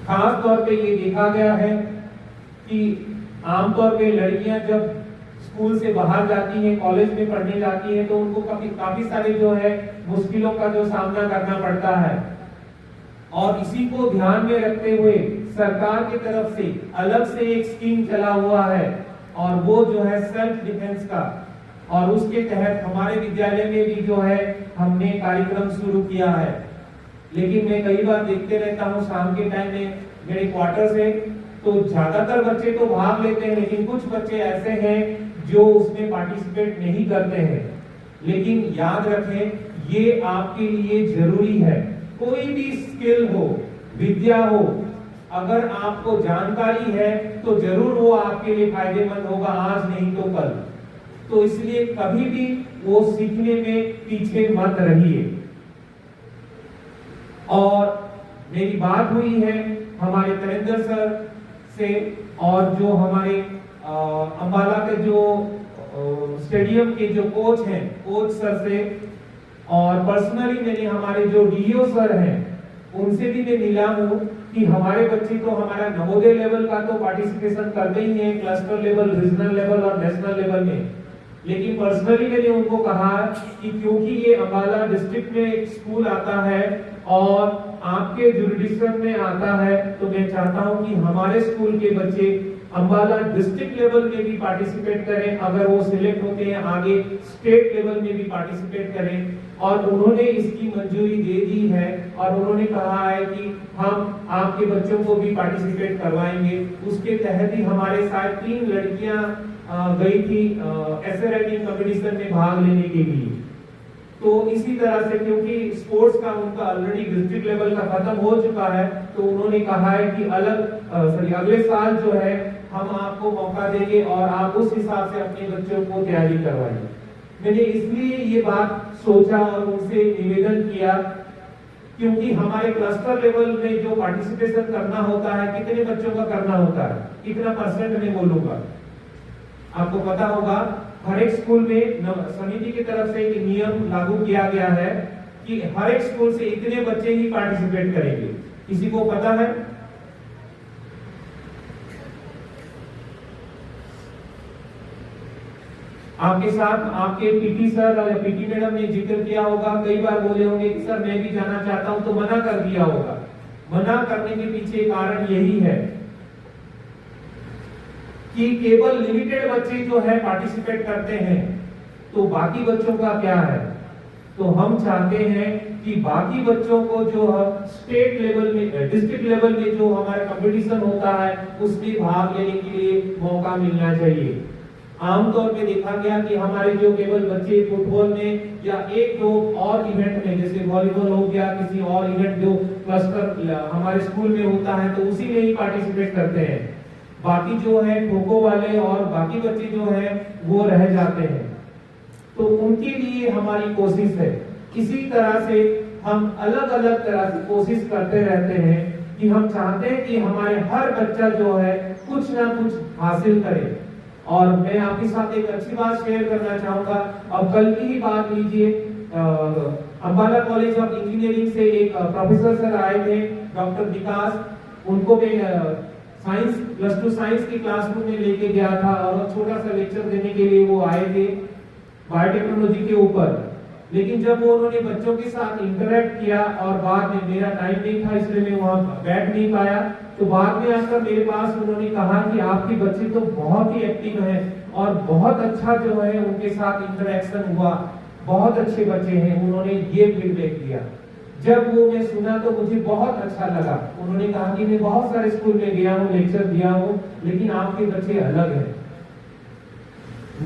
खास तौर पे ये देखा गया है कि आमतौर पे लड़कियां जब स्कूल से बाहर जाती हैं, कॉलेज में पढ़ने जाती हैं, तो उनको काफी सारे जो है मुश्किलों का जो सामना करना पड़ता है। और इसी को ध्यान में रखते हुए सरकार की तरफ से अलग से एक स्कीम चला हुआ है और वो जो है सेल्फ डिफेंस का, और उसके तहत हमारे विद्यालय में भी जो है हमने कार्यक्रम शुरू किया है। लेकिन मैं कई बार देखते रहता हूँ शाम के टाइम में मेरे क्वार्टर से, तो ज्यादातर बच्चे तो भाग लेते हैं, लेकिन कुछ बच्चे ऐसे हैं जो उसमें पार्टिसिपेट नहीं करते हैं। लेकिन याद रखें, ये आपके लिए जरूरी है। कोई भी स्किल हो, विद्या हो, अगर आपको जानकारी है तो जरूर वो आपके लिए फायदेमंद होगा, आज नहीं तो कल। तो इसलिए कभी भी वो सीखने में पीछे मत रहिए। और मेरी बात हुई है हमारे तरिंदर सर से, और जो हमारे अंबाला के जो स्टेडियम के जो कोच हैं, कोच सर से, और पर्सनली मैंने हमारे जो डीओ सर हैं उनसे भी मैं मिला हूँ कि हमारे बच्चे तो हमारा नवोदय लेवल का तो पार्टिसिपेशन करते ही हैं, क्लस्टर लेवल, रीजनल लेवल और नेशनल लेवल में। लेकिन पर्सनली मैंने उनको कहा कि क्योंकि ये अंबाला डिस्ट्रिक्ट में एक स्कूल आता है और आपके जुरिडिक्शन में आता है, तो मैं चाहता हूं कि हमारे स्कूल के बच्चे अंबाला डिस्ट्रिक्ट लेवल में भी पार्टिसिपेट करें, अगर वो सिलेक्ट होते हैं आगे स्टेट लेवल में भी पार्टिसिपेट करें। और उन्होंने इसकी मंजूरी दे दी है और उन्होंने कहा है कि हम आपके बच्चों को भी पार्टिसिपेट करवाएंगे। उसके तहत ही हमारे साथ 3 लड़कियां गई थी ऐसे राइटिंग कंपटीशन में भाग लेने के लिए। तो इसी तरह से क्योंकि स्पोर्ट्स का उनका ऑलरेडी डिस्ट्रिक्ट लेवल का खत्म हो चुका है, तो उन्होंने कहा है कि अगले साल जो है हम आपको मौका देंगे और आप उस हिसाब से अपने बच्चों को तैयारी करवाइए। मैंने इसलिए ये बात सोचा और उनसे निवेदन किया क्योंकि हमारे क्लस्टर लेवल में जो पार्टिसिपेशन करना होता है, कितने बच्चों का करना होता है, कितना परसेंट में बोलूंगा, आपको पता होगा। हर एक स्कूल में समिति की तरफ से एक नियम लागू किया गया है कि हर एक स्कूल से इतने बच्चे ही पार्टिसिपेट करेंगे। किसी को पता है? आपके साथ आपके पीटी सर या पीटी मैडम ने जिक्र किया होगा, कई बार बोले होंगे कि सर मैं भी जाना चाहता हूं, तो मना कर दिया होगा। मना करने के पीछे कारण यही है कि केवल लिमिटेड बच्चे जो है पार्टिसिपेट करते हैं, तो बाकी बच्चों का क्या है। तो हम चाहते हैं कि बाकी बच्चों को जो स्टेट लेवल में, डिस्ट्रिक्ट लेवल में जो हमारा कंपटीशन होता है उसमें भाग लेने के लिए मौका मिलना चाहिए। आमतौर पे देखा गया कि हमारे जो केवल बच्चे फुटबॉल में या एक दो और इवेंट में, जैसे वॉलीबॉल हो गया, किसी और इवेंट जो क्लस्टर हमारे स्कूल में होता है, तो उसी में ही पार्टिसिपेट करते हैं। बाकी जो है खो-खो वाले और बाकी बच्चे जो है वो रह जाते हैं। तो उनके लिए हमारी कोशिश है। इसी तरह से हम अलग अलग तरह से कोशिश करते रहते हैं कि हम चाहते हैं कि हमारे हर बच्चा जो है कुछ ना कुछ हासिल करे। और मैं आपके साथ एक अच्छी बात शेयर करना चाहूंगा। अब कल की ही बात लीजिए, अंबाला कॉलेज ऑफ इंजीनियरिंग से एक प्रोफेसर सर आए थे, डॉक्टर विकास। उनको मैं साइंस +2 साइंस की क्लासरूम में लेके गया था और छोटा सा लेक्चर देने के लिए वो आए थे बायोटेक्नोलॉजी के ऊपर। लेकिन जब वो उन्होंने बच्चों के साथ इंटरेक्ट किया और बाद में मेरा टाइम नहीं था इसलिए मैं वहां बैठ नहीं पाया, तो बाद में आकर मेरे पास उन्होंने कहा कि आपके बच्चे तो बहुत ही एक्टिव हैं और बहुत अच्छा जो है उनके साथ इंटरेक्शन हुआ, बहुत अच्छे बच्चे हैं। उन्होंने ये फीडबैक दिया। जब वो मैं सुना तो मुझे बहुत अच्छा लगा। उन्होंने कहा कि मैं बहुत सारे स्कूल में गया हूँ, लेक्चर दिया हूँ, लेकिन आपके बच्चे अलग हैं।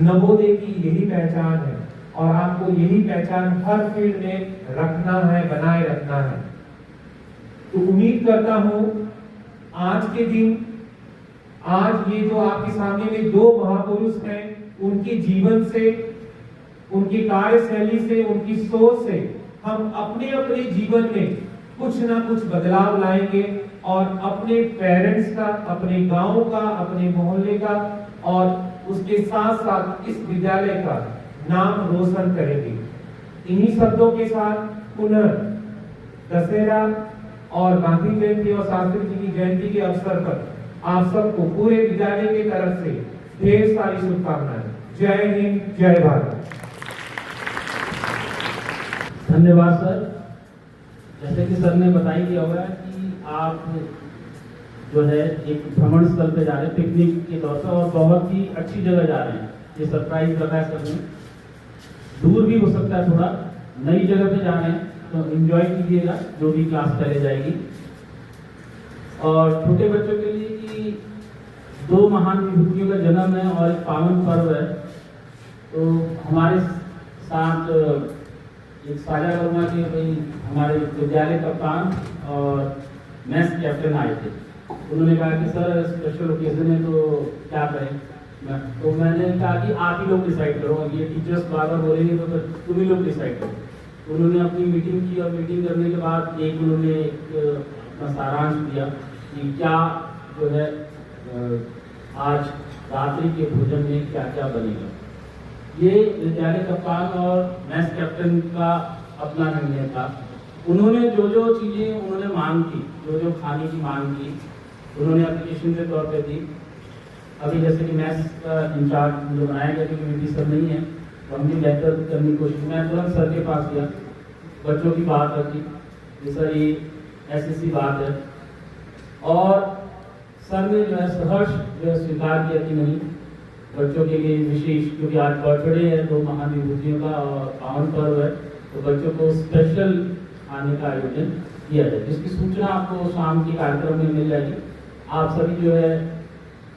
नवोदय की यही पहचान है और आपको यही पहचान हर फील्ड में रखना है, बनाए रखना है। तो उम्मीद करता हूँ आज के दिन, आज ये जो आपके सामने में 2 महापुरुष हैं, उनके जीवन से, उनकी कार्यशैली से, उनकी सोच से हम अपने अपने जीवन में कुछ ना कुछ बदलाव लाएंगे और अपने पेरेंट्स का, अपने गांव का, अपने मोहल्ले का और उसके साथ साथ इस विद्यालय का नाम रोशन करेंगे। इन्हीं शब्दों के साथ पुनः दशहरा और गांधी जयंती और शास्त्री जी की जयंती के अवसर पर आप सबको पूरे विद्यालय की तरफ से ढेर सारी शुभकामनाएं। जय हिंद, जय भारत। धन्यवाद सर। जैसे कि सर ने बताई दिया हुआ है कि आप जो है एक भ्रमण स्थल पे जा रहे हैं पिकनिक के तौर पर और बहुत ही अच्छी जगह जा रहे हैं। ये सरप्राइज बताया सर ने, दूर भी हो सकता है, थोड़ा नई जगह पे जा रहे हैं, तो एंजॉय कीजिएगा जो भी क्लास चले जाएगी। और छोटे बच्चों के लिए कि 2 महान विभूतियों का जन्म है और एक पावन पर्व है, तो हमारे साथ एक साझा करूंगा कि भाई हमारे विद्यालय कप्तान और मैथ्स कैप्टन आए थे। उन्होंने कहा कि सर स्पेशल ओकेजन है तो क्या करें, तो मैंने कहा कि आप ही लोग डिसाइड करो, ये टीचर्स बार बार बोलेंगे तो फिर तुम ही लोग डिसाइड करो। उन्होंने अपनी मीटिंग की और मीटिंग करने के बाद एक उन्होंने अपना सारांश दिया कि क्या जो है आज रात्रि के भोजन में क्या क्या बनेगा। ये विद्यालय कप्तान और मैस कैप्टन का अपना निर्णय था। उन्होंने जो जो चीज़ें उन्होंने मांग की, जो जो खाने की मांग की, उन्होंने एप्लीकेशन के तौर पे दी। अभी जैसे कि मैथ्स का इंचार्ज जो बनाया गया, क्योंकि मेरी सर नहीं है तो हमने बेहतर करने की कोशिश। मैं तुरंत सर के पास गया, बच्चों की बात रखी कि सर ये ऐसी बात है, और सर ने जो है सहर्ष जो है स्वीकार किया कि नहीं, बच्चों के लिए विशेष, क्योंकि आज बर्थडे है, 2 महान विभूतियों का और पावन पर्व है, तो बच्चों को स्पेशल खाने का आयोजन किया जाए, जिसकी सूचना आपको शाम के कार्यक्रम में मिल जाएगी। आप सभी जो है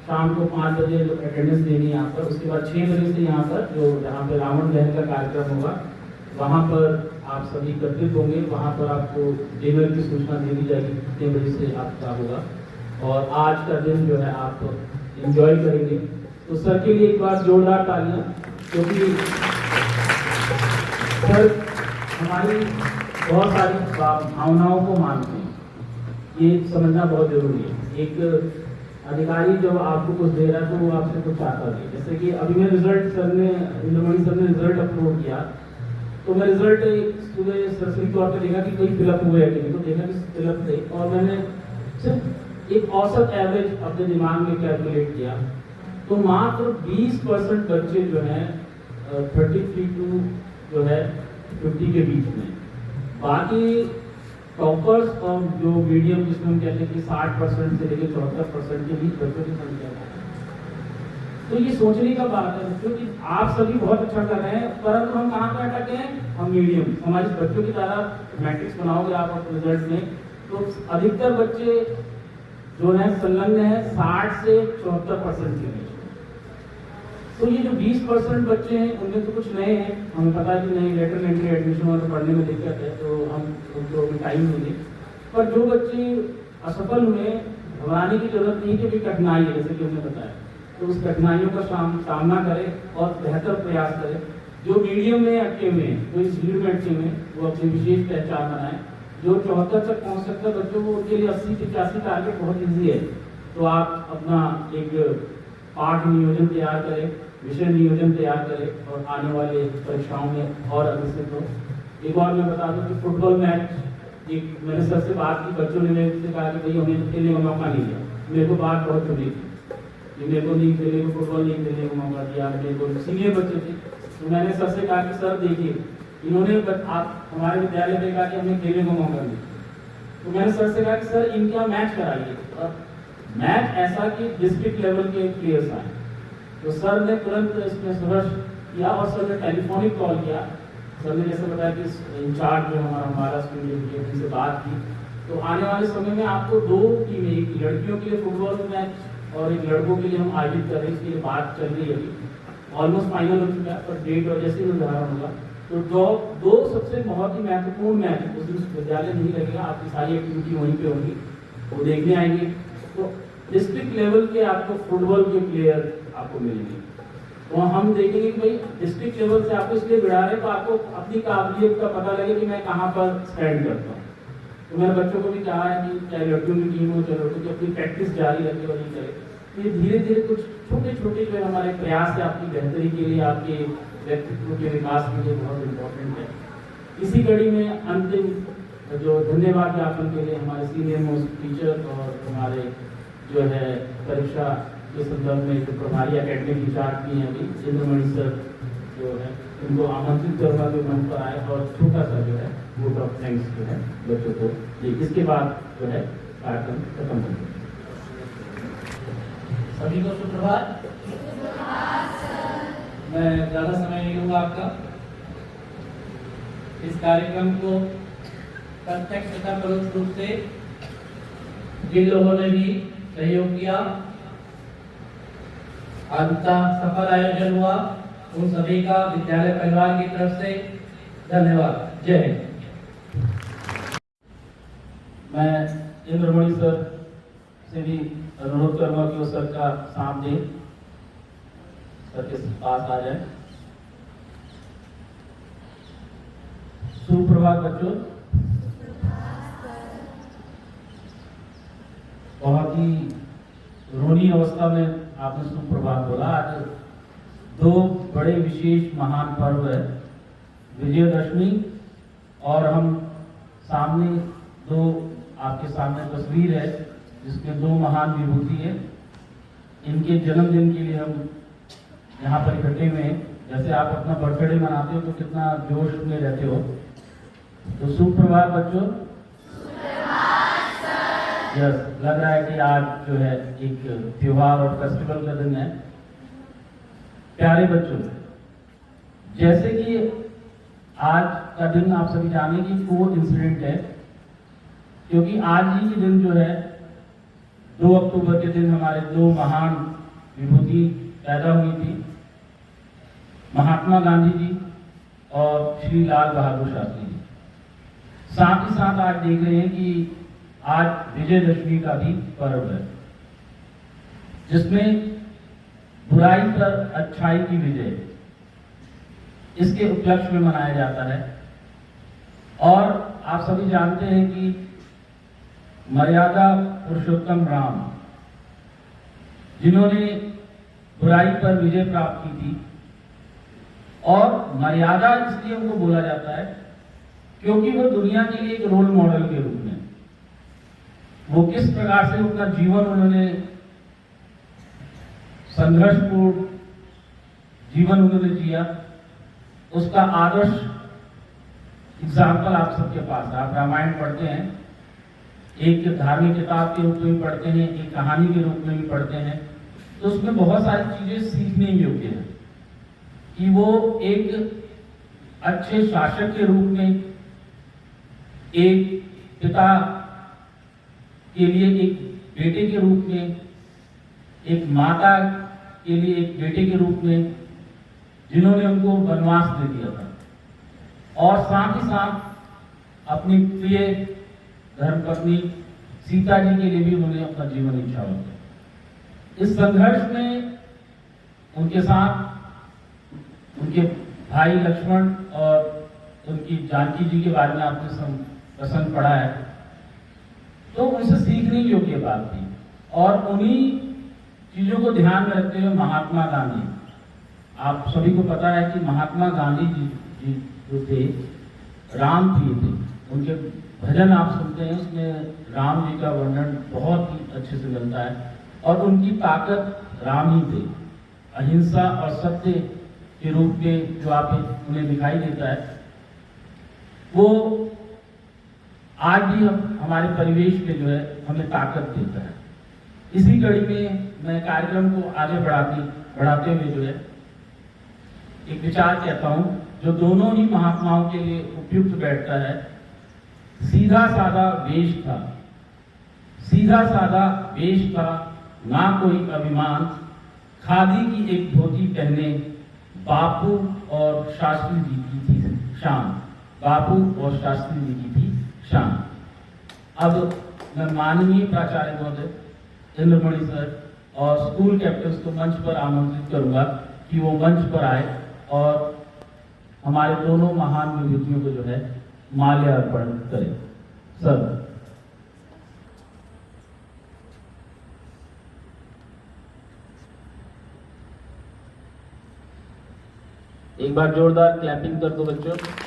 शाम को 5 बजे अटेंडेंस देनी है यहाँ पर। उसके बाद 6 बजे से यहाँ पर जो जहाँ पे रावण दहन का कार्यक्रम होगा, वहाँ पर आप सभी एकत्रित होंगे। वहाँ पर आपको डिनर की सूचना दे दी जाएगी कितने बजे से आपका होगा, और आज का दिन जो है आप एंजॉय करेंगे। तो सर के लिए एक बार जोरदार तालियां, क्योंकि सर हमारी बहुत सारी भावनाओं को मानते हैं, ये समझना बहुत जरूरी है। एक अधिकारी जब आपको कुछ दे रहा है तो वो आपसे कुछ चाहता है। जैसे कि अभी मैं रिजल्ट, सर ने इंद्रमणि सर ने रिजल्ट अपलोड किया, तो मैं रिजल्ट सुबह सरसरी तौर पर देखा कि कोई फिलअप हुए है कि नहीं, तो देखा कि फिलअप थे, और मैंने सिर्फ एक औसत एवरेज अपने दिमाग में कैलकुलेट किया, तो मात्र 20% बच्चे जो हैं 33 टू जो है 50 के बीच में, बाकी टॉपर्स और जो मीडियम जिसमें हम कहते हैं कि 60% से लेकर 74% के बीच बच्चों की संख्या है। तो ये सोचने का बात है, क्योंकि आप सभी बहुत अच्छा कर रहे हैं, परंतु हम कहाँ पर अटके हैं, हम मीडियम। हमारे बच्चों की तरह मैट्रिक्स बनाओगे आप अपने रिजल्ट में, तो अधिकतर बच्चे जो है संलग्न है 60 से 74% के बीच। तो ये जो 20% बच्चे हैं उनमें तो कुछ नए हैं, हमें पता है कि नहीं लेटर एंट्री एडमिशन में तो पढ़ने में दिक्कत है, तो हम उनको अभी टाइम देंगे। पर जो बच्चे असफल हुए, घबराने की जरूरत नहीं, क्योंकि कठिनाई है, जैसे कि हमने बताया, तो उस कठिनाइयों का सामना करें और बेहतर प्रयास करें। जो मीडियम में अटके हुए हैं, जो इस भीड़ में अटके हुए हैं, वो अपनी विशेष पहचान बनाएं। जो 74 तक पहुँच सकता है बच्चों को, उनके लिए 80 से 85 टारगेट बहुत ईजी है। तो आप अपना एक पाठ नियोजन तैयार करें, विषय नियोजन तैयार करें, और आने वाले परीक्षाओं में और अग्रसर हो। एक और मैं बता दूं कि फुटबॉल मैच, एक मैंने सर से बात की, बच्चों ने मेरे से कहा कि भाई हमें तो खेलने का मौका नहीं दिया। मेरे को बात बहुत चुनी थी, मेरे को नहीं खेलने को, फुटबॉल नहीं खेलने का मौका दिया। मेरे को सीनियर बच्चे थे, तो मैंने सर से कहा कि सर देखिए, इन्होंने आप हमारे विद्यालय में कहा कि हमें खेलने का मौका नहीं, तो मैंने सर से कहा कि सर इनका मैच कराइए, और मैच ऐसा कि डिस्ट्रिक्ट लेवल के प्लेयर्स आए। तो सर ने तुरंत इसमें सहर्ष किया, और सर ने टेलीफोनिक कॉल किया। सर ने जैसे बताया कि इंचार्ज जो हमारा स्कूल एजुकेशन से बात की, तो आने वाले समय में आपको 2 टीमें, एक लड़कियों के लिए फुटबॉल मैच और एक लड़कों के लिए हम आयोजित कर रहे हैं। इसके लिए बात चल रही है, अभी ऑलमोस्ट फाइनल हो चुका है, पर डेट और जैसे निर्धारण होगा तो 2 सबसे बहुत ही महत्वपूर्ण मैच, उस दिन विद्यालय नहीं लगेगा, आपकी सारी एक्टिविटी वहीं पे होगी, वो देखने आएंगे। तो डिस्ट्रिक्ट लेवल के आपको फुटबॉल के प्लेयर आपको मिलेंगे, तो हम देखेंगे कि भाई डिस्ट्रिक्ट लेवल से आपको इसलिए बिड़ा रहे, तो आपको अपनी काबिलियत का पता लगे कि मैं कहाँ पर स्टैंड करता हूँ। तो मैंने बच्चों को भी कहा है कि चाहे लड़कियों की टीम हो, चाहे लड़कों की, अपनी प्रैक्टिस जारी रखे और नहीं करे। ये धीरे धीरे कुछ छोटे छोटे जो हमारे प्रयास है आपकी बेहतरी के लिए, आपके व्यक्तित्व के विकास के लिए बहुत इम्पोर्टेंट है। इसी कड़ी में अंतिम जो धन्यवाद ज्ञापन के लिए हमारे सीनियर मोस्ट टीचर और हमारे जो है परीक्षा के संदर्भ में जो प्रभारी एकेडमिक इंचार्ज भी हैं अभी, इंद्रमणि सर जो है, उनको आमंत्रित करूँगा कि मंच पर आए और छोटा सा जो है वोट ऑफ थैंक्स जो है बच्चों को ये, इसके बाद जो है कार्यक्रम खत्म हो जाए। सभी को सुप्रभात। मैं ज़्यादा समय नहीं लूँगा आपका। इस कार्यक्रम को प्रत्यक्ष तथा परोक्ष रूप से जिन लोगों ने भी सहयोग किया, अंततः सफल आयोजन हुआ, उन सभी का विद्यालय परिवार की तरफ से धन्यवाद। जय हिंद। मैं इंद्रमणि सर से भी अनुरोध करूंगा कि वो सर का साथ दें। सर के पास आ जाए। सुप्रभात बच्चों। बहुत ही रोनी अवस्था में आपने सुप्रभात बोला। आज दो बड़े विशेष महान पर्व है, विजयदशमी और हम सामने दो आपके सामने तस्वीर है जिसमें दो महान विभूति है। इनके जन्मदिन के लिए हम यहाँ पर इकट्ठे हुए हैं। जैसे आप अपना बर्थडे मनाते हो तो कितना जोश में रहते हो। तो सुप्रभात बच्चों। यस, लग रहा है कि आज जो है एक त्योहार और फेस्टिवल का दिन है। प्यारे बच्चों, जैसे कि आज का दिन आप सभी जाने की को इंसिडेंट है, क्योंकि आज ही के दिन जो है 2 अक्टूबर के दिन हमारे दो महान विभूति पैदा हुई थी, महात्मा गांधी जी और श्री लाल बहादुर शास्त्री जी। साथ ही साथ आज देख रहे हैं कि आज विजयदशमी का भी पर्व है, जिसमें बुराई पर अच्छाई की विजय इसके उपलक्ष्य में मनाया जाता है। और आप सभी जानते हैं कि मर्यादा पुरुषोत्तम राम, जिन्होंने बुराई पर विजय प्राप्त की थी, और मर्यादा इसलिए उनको बोला जाता है क्योंकि वो दुनिया के लिए एक रोल मॉडल के रूप में, वो किस प्रकार से अपना जीवन उन्होंने संघर्षपूर्ण जीवन उन्होंने जिया, उसका आदर्श एग्जाम्पल आप सबके पास है। आप रामायण पढ़ते हैं, एक धार्मिक किताब के रूप में भी पढ़ते हैं, एक कहानी के रूप में भी पढ़ते हैं, तो उसमें बहुत सारी चीजें सीखने योग्य है कि वो एक अच्छे शासक के रूप में, एक पिता के लिए एक बेटे के रूप में, एक माता के लिए एक बेटे के रूप में, जिन्होंने उनको वनवास दे दिया था, और साथ ही साथ अपनी प्रिय धर्मपत्नी सीता जी के लिए भी उन्होंने अपना जीवन न्यौछावर किया। इस संघर्ष में उनके साथ उनके भाई लक्ष्मण और उनकी जानकी जी के बारे में आपने प्रसंग पढ़ा है, तो उनसे सीखने योग्य बात थी। और उन्हीं चीजों को ध्यान में रखते हुए महात्मा गांधी, आप सभी को पता है कि महात्मा गांधी जी जो थे राम प्रिय थे। उनके भजन आप सुनते हैं, उसमें राम जी का वर्णन बहुत ही अच्छे से मिलता है, और उनकी ताकत राम ही थे। अहिंसा और सत्य के रूप में जो आप उन्हें दिखाई देता है, वो आज भी हम हमारे परिवेश में जो है हमें ताकत देता है। इसी कड़ी में मैं कार्यक्रम को आगे बढ़ाते हुए जो है एक विचार कहता हूं, जो दोनों ही महात्माओं के लिए उपयुक्त बैठता है। सीधा साधा वेश था, सीधा साधा वेश था, ना कोई अभिमान, खादी की एक धोती पहने, बापू और शास्त्री जी की थी शान, बापू और शास्त्री जी की थी शान। अब मैं माननीय प्राचार्य महोदय इंद्रमणि सर और स्कूल कैप्टन्स को मंच पर आमंत्रित करूंगा कि वो मंच पर आए और हमारे दोनों महान विभूतियों को जो है माल्यार्पण करें। सर, एक बार जोरदार क्लैपिंग कर दो बच्चों।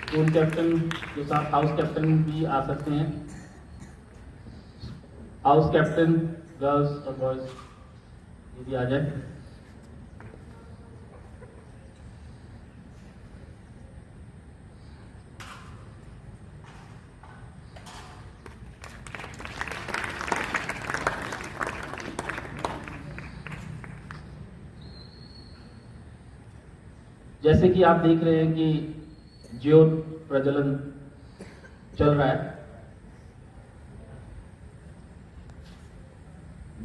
स्कूल कैप्टन के साथ हाउस कैप्टन भी आ सकते हैं। हाउस कैप्टन गर्ल्स और बॉयज ये भी आ जाए। जैसे कि आप देख रहे हैं कि ज्योत प्रज्वलन चल रहा है।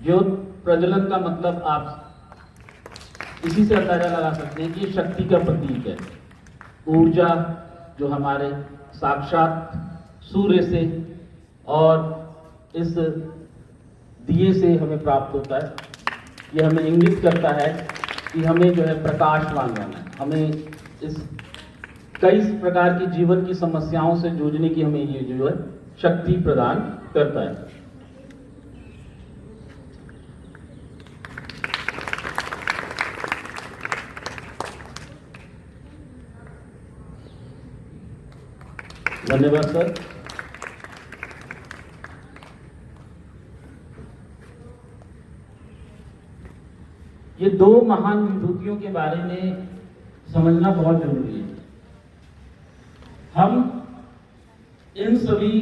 ज्योत प्रज्वलन का मतलब आप इसी से अंदाजा लगा सकते हैं कि ये शक्ति का प्रतीक है। ऊर्जा जो हमारे साक्षात सूर्य से और इस दिए से हमें प्राप्त होता है। ये हमें इंगित करता है कि हमें जो है प्रकाशवान रहना है, हमें इस कई प्रकार की जीवन की समस्याओं से जूझने की हमें ये जो है शक्ति प्रदान करता है। धन्यवाद सर। ये दो महान विभूतियों के बारे में समझना बहुत जरूरी है। हम इन सभी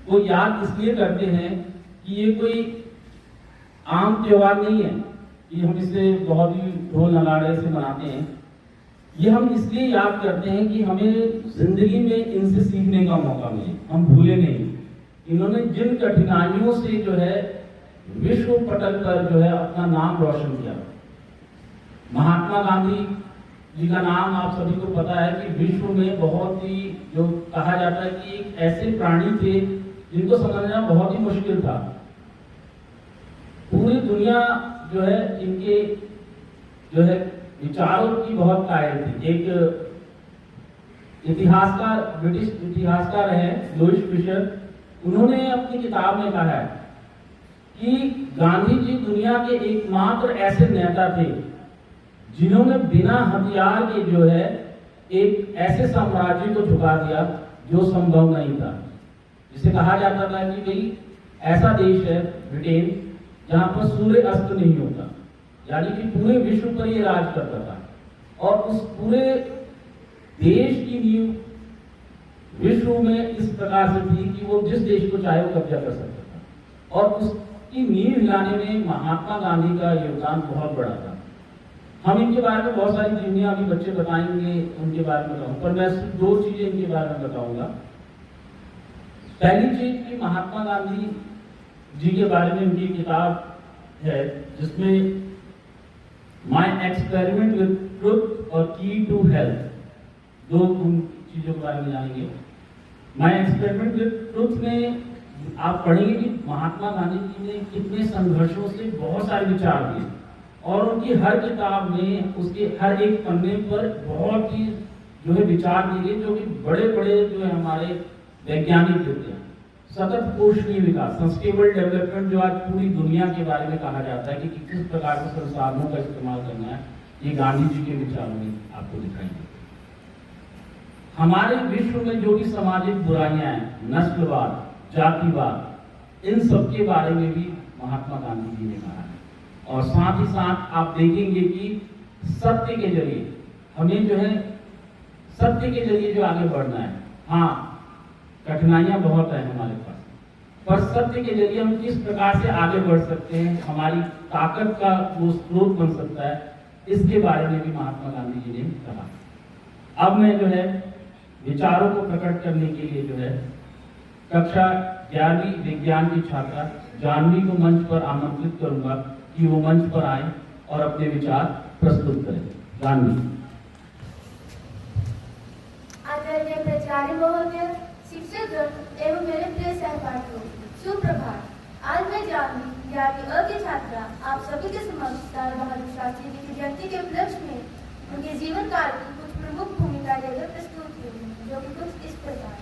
को याद इसलिए करते हैं कि ये कोई आम त्योहार नहीं है कि हम इसे बहुत ही ढोल नगाड़े से मनाते हैं। ये हम इसलिए याद करते हैं कि हमें जिंदगी में इनसे सीखने का मौका मिले, हम भूले नहीं। इन्होंने जिन कठिनाइयों से जो है विश्व पटल पर जो है अपना नाम रोशन किया। महात्मा गांधी जी का नाम आप सभी को पता है कि विश्व में बहुत ही जो कहा जाता है कि एक ऐसे प्राणी थे जिनको समझना बहुत ही मुश्किल था। पूरी दुनिया जो है इनके जो है विचारों की बहुत कायल थी। एक इतिहासकार, ब्रिटिश इतिहासकार है लुईस फिशर, उन्होंने अपनी किताब में कहा है कि गांधी जी दुनिया के एकमात्र ऐसे नेता थे जिन्होंने बिना हथियार के जो है एक ऐसे साम्राज्य को झुका दिया जो संभव नहीं था। जिसे कहा जाता था कि भाई ऐसा देश है ब्रिटेन जहां पर सूर्य अस्त नहीं होता, यानी कि पूरे विश्व पर ये राज करता था। और उस पूरे देश की नींव विश्व में इस प्रकार से थी कि वो जिस देश को चाहे वो कब्जा कर सकता था। और उसकी नींव हिलाने में महात्मा गांधी का योगदान बहुत बड़ा था। हम इनके बारे में बहुत सारी जीवनियां अभी बच्चे बताएंगे, उनके बारे में बताऊंगा, पर मैं सिर्फ दो चीजें इनके बारे में बताऊंगा। पहली चीज कि महात्मा गांधी जी के बारे में उनकी किताब है जिसमें माई एक्सपेरिमेंट विद ट्रुथ और की टू हेल्थ, दो चीजों के बारे में जानेंगे। माई एक्सपेरिमेंट विद ट्रुथ में आप पढ़ेंगे कि महात्मा गांधी जी ने कितने संघर्षों से बहुत सारे विचार दिए और उनकी हर किताब में उसके हर एक पन्ने पर बहुत ही जो है विचार दिए गए जो कि बड़े बड़े जो है हमारे वैज्ञानिक देते हैं। सतत पोषणीय विकास, सस्टेनेबल डेवलपमेंट, जो आज पूरी दुनिया के बारे में कहा जाता है कि किस प्रकार के संसाधनों का इस्तेमाल करना है, ये गांधी जी के विचारों में आपको दिखाएंगे। हमारे विश्व में जो भी सामाजिक बुराइयां हैं, नस्लवाद, जातिवाद, इन सब के बारे में भी महात्मा गांधी जी ने कहा है। और साथ ही साथ आप देखेंगे कि सत्य के जरिए हमें जो है सत्य के जरिए जो आगे बढ़ना है। हाँ, कठिनाइयां बहुत है हमारे पास, पर सत्य के जरिए हम किस प्रकार से आगे बढ़ सकते हैं, हमारी ताकत का वो स्रोत बन सकता है, इसके बारे में भी महात्मा गांधी जी ने कहा। अब मैं जो है विचारों को प्रकट करने के लिए जो है कक्षा 11वीं विज्ञान की छात्रा जानवी को मंच पर आमंत्रित करूंगा कि वो मंच पर आए और अपने विचार प्रस्तुत करें। जानवी। आदरणीय प्राचार्य महोदय, शिक्षकगण एवं मेरे प्रिय सहपाठियों, सुप्रभात। आज मैं जानवी 11वीं अ की छात्रा आप सभी के समक्ष लाल बहादुर शास्त्री जी की जयंती के उपलक्ष्य में उनके जीवन काल की कुछ प्रमुख भूमिका लेकर प्रस्तुत की है, जो कि कुछ इस प्रकार।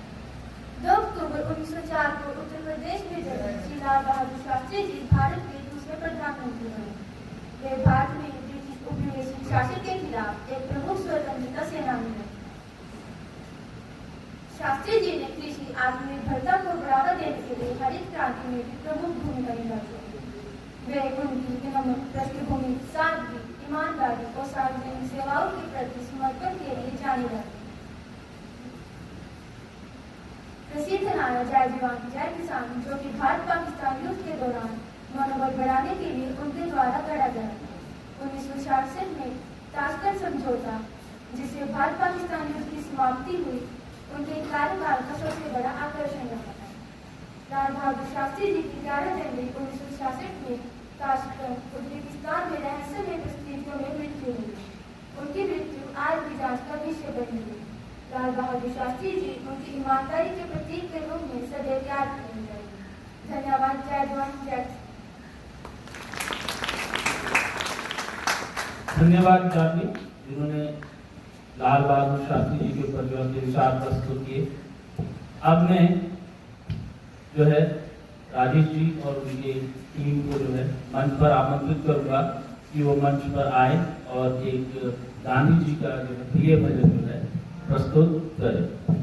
2 अक्टूबर 1904 को उत्तर प्रदेश में जन्मे श्री लाल बहादुर शास्त्री जी भारत के दूसरे प्रधानमंत्री बने। वे भारत में ब्रिटिश उपनिवेशिक शासन के खिलाफ एक प्रमुख स्वतंत्रता सेनानी रहे। शास्त्री जी ने कृषि आत्मनिर्भरता को बढ़ावा देने के लिए हरित क्रांति में भी प्रमुख भूमिका निभाई। वे उनकी नमक पृष्ठभूमि, सादगी, ईमानदारी और सार्वजनिक सेवाओं के प्रति समर्पण के लिए जाने जाते। प्रसिद्ध नारा जय जवान जय किसान, जो कि भारत पाकिस्तान युद्ध के दौरान मनोबल बढ़ाने के लिए उनके द्वारा गढ़ा गया। 1966 में ताशकंद समझौता, जिससे भारत पाकिस्तान युद्ध की समाप्ति हुई, उनके कार्यकाल का सबसे बड़ा आकर्षण रहा है। लाल बहादुर शास्त्री जी की 11 जनवरी 1966 में ताशकंद, उज्बेकिस्तान में रहस्यमय परिस्थितियों में मृत्यु हुई। उनकी मृत्यु आज भी जांच का विषय बनी हुई। लाल बहादुर शास्त्री जी उनकी ईमानदारी के प्रतीक के रूप में सदैव याद किए जाएंगे। धन्यवाद। जय जवान जय किसान। धन्यवाद जानवी, जिन्होंने लाल बहादुर शास्त्री जी के ऊपर जो है विचार प्रस्तुत किए। अब मैं जो है राजेश जी और उनकी टीम को जो है मंच पर आमंत्रित करूंगा कि वो मंच पर आए और एक गांधी जी का जो है प्रिय भजन जो है प्रस्तुत करें।